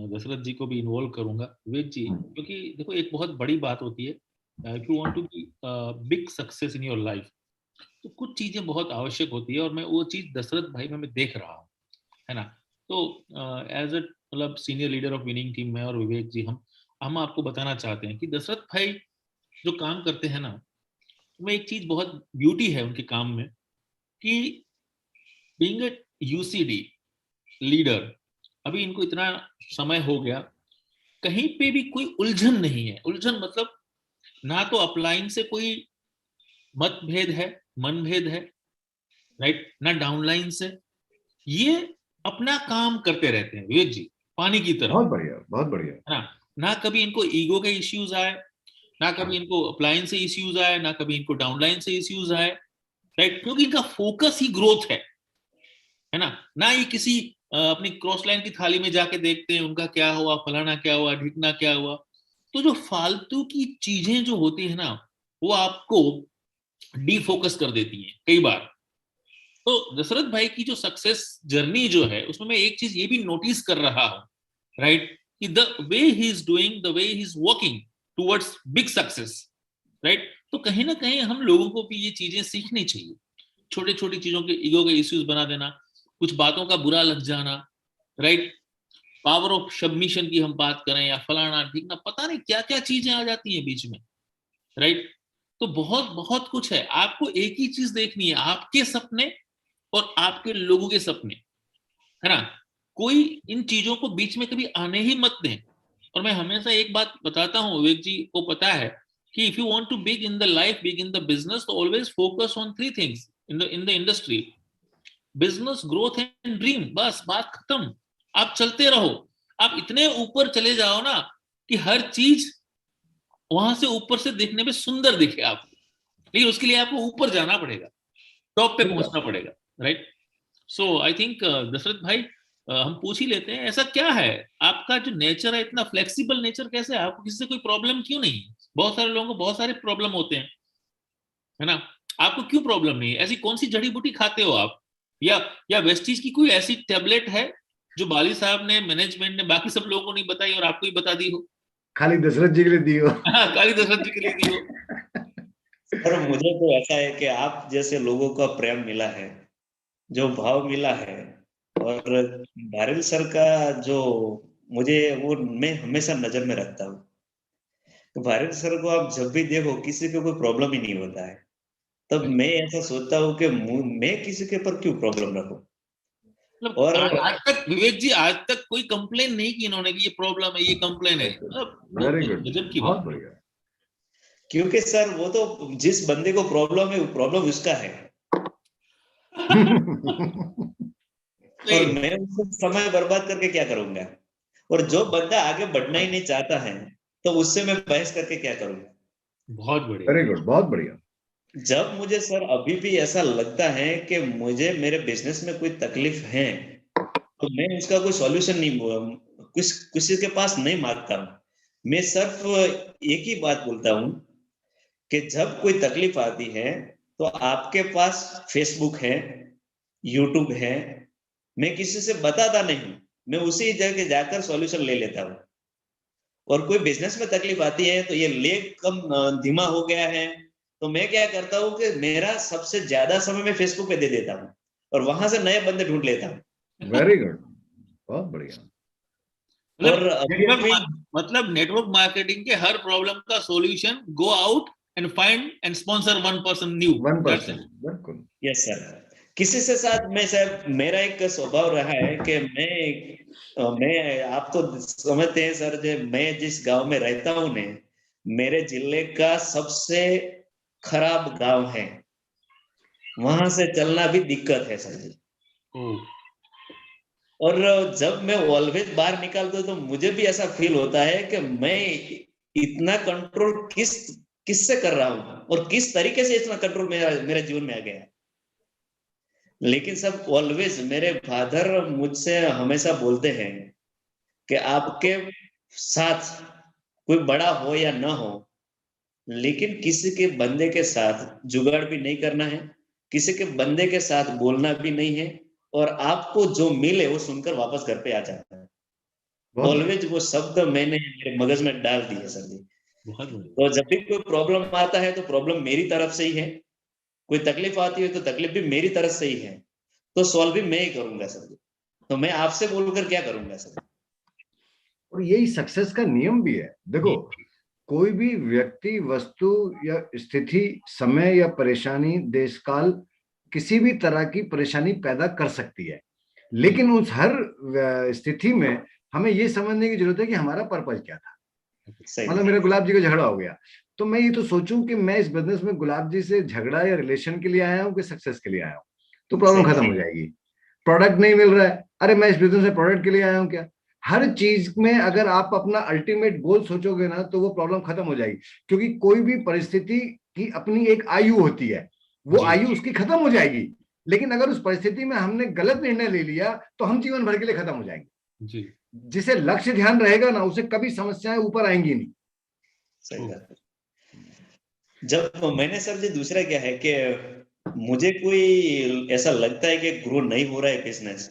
दशरथ जी को भी इन्वॉल्व करूंगा, विवेक जी, क्योंकि देखो एक बहुत बड़ी बात होती है, if you want to be big success in your life, तो कुछ चीजें बहुत आवश्यक होती है, और मैं वो चीज दशरथ भाई में मैं देख रहा हूँ, है ना। तो एज अ मतलब senior leader of winning team में और विवेक जी, हम आपको बताना चाहते हैं कि दशरथ भाई जो काम करते हैं ना, में एक चीज बहुत ब्यूटी है उनके काम में, कि बीइंग अ यूसीडी लीडर, अभी इनको इतना समय हो गया, कहीं पे भी कोई उलझन नहीं है। उलझन मतलब ना तो अपलाइन से कोई मतभेद है, मनभेद है, राइट, ना डाउनलाइन से। ये अपना काम करते रहते हैं विवेक जी, पानी की तरह, बहुत बढ़िया, बहुत बढ़िया। है ना। ना कभी इनको ईगो के इश्यूज आए, ना कभी इनको अपलाइन से इश्यूज आए, ना कभी इनको डाउनलाइन से इश्यूज आए, राइट, क्योंकि इनका फोकस ही ग्रोथ है ना। ना ये किसी अपनी क्रॉस लाइन की थाली में जाके देखते हैं उनका क्या हुआ, फलाना क्या हुआ, ढिकना क्या हुआ। तो जो फालतू की चीजें जो होती है ना, वो आपको डीफोकस कर देती हैं कई बार। तो दशरथ भाई की जो सक्सेस जर्नी जो है, उसमें मैं एक चीज ये भी नोटिस कर रहा हूं, राइट, कि the way he is doing, the way he is working towards big success, right. तो कहीं ना कहीं हम लोगों को भी ये चीजें सीखनी चाहिए। छोटी छोटी चीजों के ईगो के इश्यूज बना देना, कुछ बातों का बुरा लग जाना, राइट, पावर ऑफ सबमिशन की हम बात करें या फलाना ठीक ना, पता नहीं क्या क्या चीजें आ जाती हैं बीच में, राइट। तो बहुत बहुत कुछ है। आपको एक ही चीज देखनी है, आपके सपने और आपके लोगों के सपने, है ना। कोई इन चीजों को बीच में कभी आने ही मत दें। और मैं हमेशा एक बात बताता हूं, विवेक जी को पता है कि if you want to big in the life, big in the business, तो always focus on three things in the industry: business, growth and dream. बस बात खत्म। आप चलते रहो, आप इतने ऊपर चले जाओ ना कि हर चीज वहां से ऊपर से देखने में सुंदर दिखे आपको, लेकिन उसके लिए आपको ऊपर जाना पड़ेगा, टॉप पे पहुंचना पड़ेगा, right. So I think Dashrath भाई, हम पूछ ही लेते हैं, ऐसा क्या है आपका जो नेचर है, इतना फ्लेक्सिबल नेचर कैसे है? आपको किसी से कोई प्रॉब्लम क्यों नहीं? बहुत सारे लोगों को बहुत सारे प्रॉब्लम होते हैं, है ना। आपको क्यों प्रॉब्लम नहीं है? ऐसी कौन सी जड़ी बूटी खाते हो आप? या वेस्टीज की कोई ऐसी टेबलेट है जो बाली साहब ने, मैनेजमेंट ने बाकी सब लोगों को नहीं बताई और आपको ही बता दी हो? खाली दशरथ जी के लिए दी हो। काली दशरथ जी के लिए दी हो। और मुझे तो ऐसा है कि आप जैसे लोगों का प्रेम मिला है, जो भाव मिला है, और भारत सर का जो मुझे वो मैं हमेशा नजर में रखता हूँ। तो भारत सर को आप जब भी देखो, किसी को कोई प्रॉब्लम ही नहीं होता है। तब मैं ऐसा सोचता हूँ कि मैं किसी के पर क्यों प्रॉब्लम रखूं। मतलब और आज तक विवेक जी, आज तक कोई कंप्लेन नहीं की इन्होंने कि ये प्रॉब्लम है, ये कंप्लेन है, मतलब वो वेरी तो गुड, गजब की बहुत बात है। बढ़िया। क्योंकि सर वो तो जिस बंदे को प्रॉब्लम है, वो प्रॉब्लम उसका है, और मैं उससे समय बर्बाद करके क्या करूंगा। और जो बंदा आगे बढ़ना ही नहीं चाहता है, तो उससे मैं बहस करके क्या करूंगा। बहुत बढ़िया। वेरी गुड, बहुत बढ़िया। जब मुझे सर अभी भी ऐसा लगता है कि मुझे मेरे बिजनेस में कोई तकलीफ है, तो मैं उसका कोई सॉल्यूशन नहीं, कुछ किसी के पास नहीं मांगता हूँ। मैं सिर्फ एक ही बात बोलता हूँ कि जब कोई तकलीफ आती है, तो आपके पास फेसबुक है, यूट्यूब है, मैं किसी से बताता नहीं, मैं उसी जगह जाकर सॉल्यूशन ले लेता हूँ। और कोई बिजनेस में तकलीफ आती है, तो ये लेग कम धीमा हो गया है, तो मैं क्या करता हूँ कि मेरा सबसे ज्यादा समय मैं फेसबुक पे दे देता हूँ और वहां से नए बंदे ढूंढ लेता हूँ। वेरी गुड, बहुत बढ़िया। मतलब और अभी नेटवर्क अभी मतलब नेटवर्क मार्केटिंग के हर प्रॉब्लम का solution, go out and find and sponsor one person new. 1%, बिल्कुल। Yes sir. किसी से साथ मैं सर, मेरा एक स्वभाव रहा है कि मैं आप तो समझते हैं सर, जो मैं जिस गांव में रहता हूँ ने, मेरे जिले का सबसे खराब गांव है, वहां से चलना भी दिक्कत है सर जी। और जब मैं ऑलवेज बाहर निकालता हूँ तो मुझे भी ऐसा फील होता है कि मैं इतना कंट्रोल किससे कर रहा हूँ और किस तरीके से इतना कंट्रोल मेरे जीवन में आ गया है। लेकिन सब ऑलवेज मेरे फादर मुझसे हमेशा बोलते हैं कि आपके साथ कोई बड़ा हो या ना हो, लेकिन किसी के बंदे के साथ जुगाड़ भी नहीं करना है, किसी के बंदे के साथ बोलना भी नहीं है, और आपको जो मिले वो सुनकर वापस घर पे आ जाता है। ऑलवेज वो शब्द मैंने मेरे मगज में डाल दिए सर जी। बहुत तो जब भी कोई प्रॉब्लम आता है तो प्रॉब्लम मेरी तरफ से ही है, कोई तकलीफ आती है तो तकलीफ भी मेरी तरफ से ही है, तो सॉल्व भी मैं ही करूंगा सर जी। तो मैं आपसे बोलकर क्या करूंगा सर। और यही सक्सेस का नियम भी है। देखो, कोई भी व्यक्ति, वस्तु या स्थिति, समय या परेशानी, देशकाल, किसी भी तरह की परेशानी पैदा कर सकती है, लेकिन उस हर स्थिति में हमें ये समझने की जरूरत है कि हमारा पर्पज क्या था। मतलब मेरा गुलाब जी का झगड़ा हो गया, तो मैं ये तो सोचूं कि मैं इस बिजनेस में गुलाब जी से झगड़ा या रिलेशन के लिए आया हूं कि सक्सेस के लिए आया हूं, तो प्रॉब्लम खत्म हो जाएगी। प्रोडक्ट नहीं मिल रहा है, अरे मैं इस बिजनेस में प्रोडक्ट के लिए आया हूं क्या। हर चीज में अगर आप अपना अल्टीमेट गोल सोचोगे ना, तो वो प्रॉब्लम खत्म हो जाएगी। क्योंकि कोई भी परिस्थिति की अपनी एक आयु होती है, वो आयु उसकी खत्म हो जाएगी। लेकिन अगर उस परिस्थिति में हमने गलत निर्णय ले लिया तो हम जीवन भर के लिए खत्म हो जाएंगे जी। जिसे लक्ष्य ध्यान रहेगा ना, उसे कभी समस्याएं ऊपर आएंगी नहीं। सही बात है। जब मैंने सर जी दूसरा क्या है कि मुझे कोई ऐसा लगता है कि ग्रो नहीं हो रहा है बिजनेस,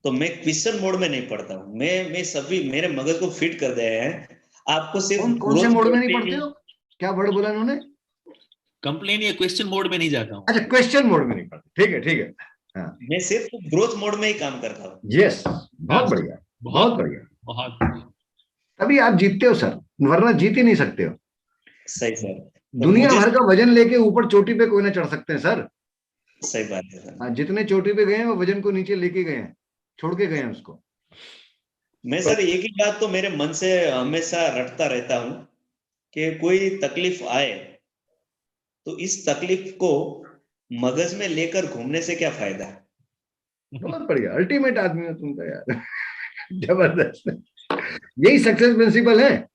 तो मैं क्वेश्चन मोड में नहीं पढ़ता हूँ। मैं सभी मेरे मगज को फिट कर दिया है, आपको सिर्फ कौन से मोड में नहीं पढ़ते हो? क्या वर्ड बोला इन्होंने? कंप्लेन या क्वेश्चन मोड में नहीं जाता हूँ। अच्छा, क्वेश्चन मोड में नहीं पढ़ते, ठीक है ठीक है। हाँ, मैं सिर्फ ग्रोथ मोड में ही काम करता हूँ। यस, बहुत बढ़िया, बहुत बढ़िया, बहुत बढ़िया। तभी आप जीतते हो सर, वरना जीत ही नहीं सकते हो। सही सर। दुनिया भर का वजन लेके ऊपर चोटी पे कोई ना चढ़ सकते हैं सर। सही बात है सर। जितने चोटी पे गए हैं वो वजन को नीचे लेके गए हैं, छोड़ के गए हैं उसको। मैं सर एक ही बात तो मेरे मन से हमेशा रटता रहता हूँ कि कोई तकलीफ आए तो इस तकलीफ को मगज में लेकर घूमने से क्या फायदा। बहुत बढ़िया, अल्टीमेट आदमी हो तुम तो यार। जबरदस्त, यही सक्सेस प्रिंसिपल है,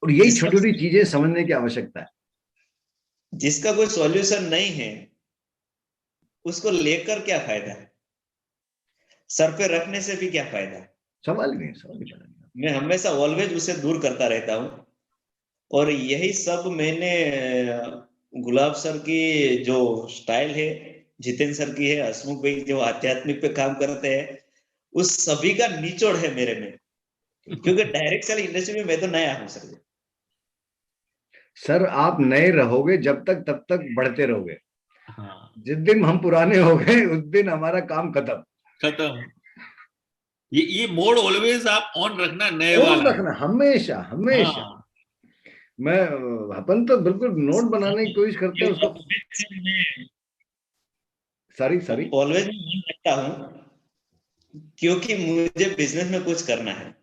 और यही छोटी छोटी चीजें समझने की आवश्यकता है। जिसका कोई सॉल्यूशन नहीं है उसको लेकर क्या फायदा, सर पे रखने से भी क्या फायदा। सवाल ही नहीं, सवाल ही नहीं। मैं हमेशा ऑलवेज उसे दूर करता रहता हूँ, और यही सब मैंने गुलाब सर की जो स्टाइल है, जितेंद्र सर की है, हसमुख भाई जो आध्यात्मिक पे काम करते हैं, उस सभी का निचोड़ है मेरे में। क्योंकि डायरेक्ट सेल इंडस्ट्री में मैं तो नया हूं सर। सर आप नए रहोगे जब तक, तब तक बढ़ते रहोगे। हाँ। जिस दिन हम पुराने हो गए उस दिन हमारा काम खत्म। ये मोड ऑलवेज आप ऑन रखना, नए ऑन वाला रखना, हमेशा हमेशा। हाँ। मैं अपन तो बिल्कुल नोट बनाने की कोशिश करते हैं उसको। सॉरी ऑलवेज ऑन रखता हूं क्योंकि मुझे बिजनेस में कुछ करना है।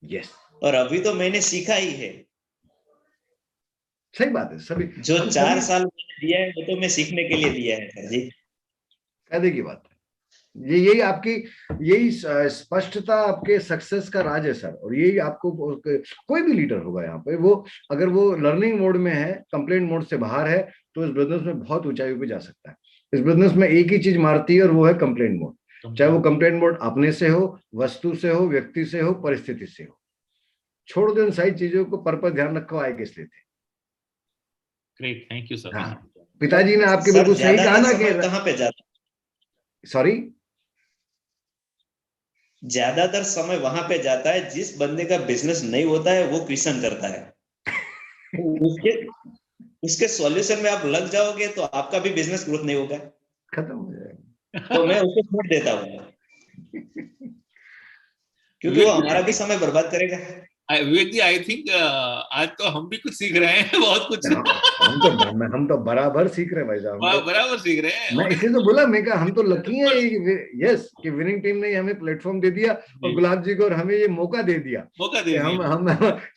यस, और अभी तो मैंने सीखा ही है। सही बात है। सभी जो 4 साल मैंने दिया है वो तो मैं सीखने के लिए दिया है सर जी। फायदे की बात है। यही आपकी, यही स्पष्टता आपके सक्सेस का राज है सर। और यही आपको, कोई भी लीडर होगा यहाँ पे, वो अगर वो लर्निंग मोड में है, कंप्लेंट मोड से बाहर है, तो इस बिजनेस में बहुत ऊंचाई पे जा सकता है। इस बिजनेस में एक ही चीज मारती है और वो है कंप्लेंट मोड। चाहे वो कंप्लेंट मोड अपने से हो, वस्तु से हो, व्यक्ति से हो, परिस्थिति से हो। छोड़ दो इन सारी चीजों को, पर्पस ध्यान रखो आए किस लिए थे। Great, thank you sir. हाँ, पिताजी ने आपके बिल्कुल सही कहा ना कि कहाँ पे जाता, सॉरी, ज्यादातर समय वहां पे जाता है जिस बंदे का बिजनेस नहीं होता है वो क्वेश्चन करता है। उसके सॉल्यूशन में आप लग जाओगे तो आपका भी बिजनेस ग्रोथ नहीं होगा, खत्म हो जाएगा। तो मैं उसको छोड़ देता हूँ क्योंकि वो हमारा भी समय बर्बाद करेगा। विवेक जी, आई थिंक आज तो हम भी कुछ सीख रहे हैं, बहुत कुछ। हम तो बराबर सीख रहे हैं भाई साहब, आप बराबर सीख रहे हैं। मैं इसलिए तो बोला, मैं कहा हम तो लकी हैं, यस, कि विनिंग टीम ने हमें प्लेटफॉर्म दे दिया और गुलाब जी को और हमें ये मौका दे दिया, मौका दे कि दिया। हम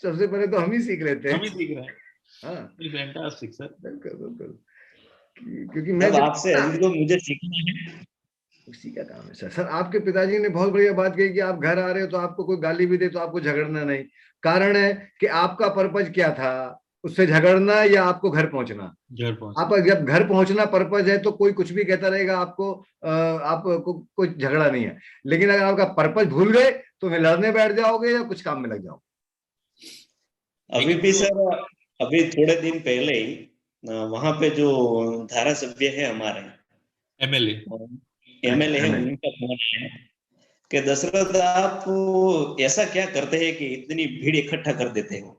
सबसे पहले तो हम ही सीख लेते हैं। हम ही सीख रहे हैं। हाँ, फैंटास्टिक सर। बिल्कुल बिल्कुल, क्योंकि मैं अब आपसे अभी तो मुझे सीखना है। उसी का काम है सर। सर, आपके पिताजी ने बहुत बढ़िया बात कही कि आप घर आ रहे हो तो आपको कोई गाली भी दे तो आपको झगड़ना नहीं। कारण है कि आपका पर्पज क्या था, उससे झगड़ना या आपको घर पहुंचना। घर पहुंच, आप जब घर पहुंचना पर्पज है तो कोई कुछ भी कहता रहेगा, आपको कोई झगड़ा नहीं है। लेकिन अगर आपका पर्पज भूल गए तो फिर लड़ने बैठ जाओगे या कुछ काम में लग जाओगे। अभी भी सर, अभी थोड़े दिन पहले ही वहां पे जो धारासभ्य है हमारे एमएलए है, उनका फोन आया कि दशरथ आप ऐसा क्या करते हैं कि इतनी भीड़ इकट्ठा कर देते हो।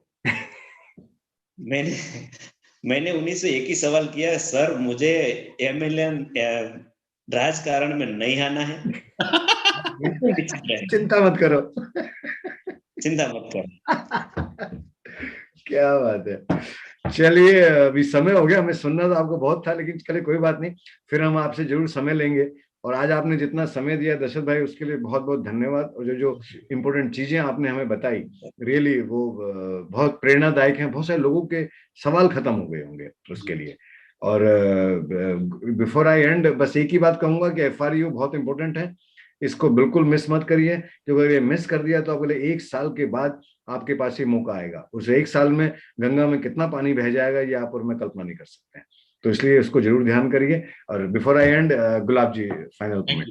मैंने उन्हीं से एक ही सवाल किया, सर मुझे एमएलए राजकारण में नहीं आना है। चिंता मत करो। चिंता मत करो। क्या बात है। चलिए, अभी समय हो गया, हमें सुनना तो आपको बहुत था, लेकिन चलिए कोई बात नहीं, फिर हम आपसे जरूर समय लेंगे। और आज आपने जितना समय दिया दशरथ भाई, उसके लिए बहुत बहुत धन्यवाद। और जो जो इम्पोर्टेंट चीजें आपने हमें बताई, रियली वो बहुत प्रेरणादायक हैं। बहुत सारे लोगों के सवाल खत्म हो गए होंगे उसके लिए। और बिफोर आई एंड, बस एक ही बात कहूंगा कि FRU बहुत इंपॉर्टेंट है, इसको बिल्कुल मिस मत करिए, क्योंकि अगर ये मिस कर दिया तो अगले 1 साल के बाद आपके पास ये मौका आएगा। उस 1 साल में गंगा में कितना पानी बह जाएगा ये आप और मैं कल्पना नहीं कर सकते हैं। तो इसलिए इसको जरूर ध्यान करिए। और before I end, Gulab ji, final comment.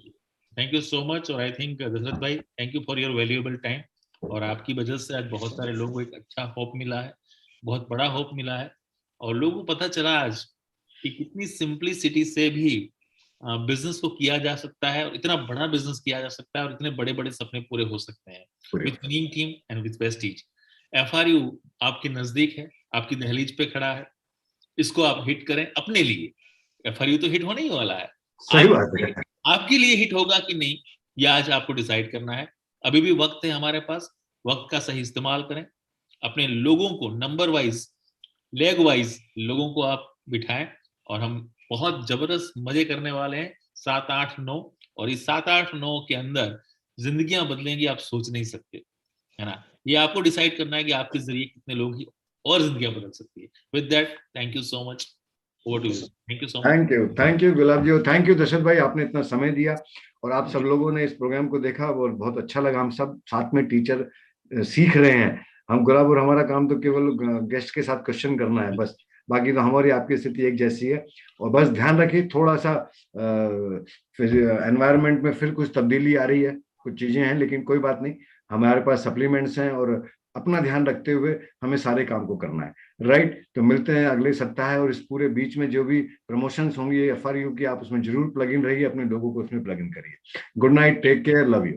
Thank you so much. और आई थिंक दशरथ भाई, thank you for your valuable time. और आपकी वजह से आज बहुत सारे लोगों को एक अच्छा होप मिला है, बहुत बड़ा होप मिला है। और लोगों को पता चला आज कि कितनी सिंपलिसिटी से भी बिजनेस को किया जा सकता है, और इतना बड़ा बिजनेस किया जा सकता है, और इतने बड़े बड़े सपने पूरे हो सकते हैं with winning team and with Prestige. FRU आपके नजदीक है, आपकी दहलीज पे खड़ा है। इसको आप हिट करें अपने लिए। FRU तो हिट होने ही वाला है। सही बात है। आपके लिए हिट होगा कि नहीं, ये आज आपको डिसाइड करना है। अभी भी वक्त है हमारे पास, वक्त का सही इस्तेमाल करें। अपने लोगों को नंबर वाइज, लेग वाइज लोगों को आप बिठाएं, और हम बहुत जबरदस्त मजे करने वाले हैं। 7, 8, 9, और इस 7, 8, 9 के अंदर जिंदगियां बदलेंगी, आप सोच नहीं सकते, है ना। ये आपको डिसाइड करना है कि आपके जरिए कितने लोग ही और जिंदगियां बदल सकती है। With that, thank you so much. Over to you. Thank you so much. Thank you Gulab ji, और थैंक यू दशरथ भाई, आपने इतना समय दिया और आप सब लोगों ने इस प्रोग्राम को देखा, वो बहुत अच्छा लगा। हम सब साथ में टीचर सीख रहे हैं। हम गुलाब और हमारा काम तो केवल गेस्ट के साथ क्वेश्चन करना है बस, बाकी तो हमारी आपकी स्थिति एक जैसी है। और बस ध्यान रखिए, थोड़ा सा फिर एनवायरनमेंट में फिर कुछ तब्दीली आ रही है, कुछ चीजें हैं, लेकिन कोई बात नहीं, हमारे पास सप्लीमेंट्स हैं और अपना ध्यान रखते हुए हमें सारे काम को करना है। राइट, तो मिलते हैं अगले सप्ताह। और इस पूरे बीच में जो भी प्रमोशंस होंगी FRU की, आप उसमें जरूर प्लग इन रहिए, अपने लोगों को उसमें प्लग इन करिए। Good night, take care, love you.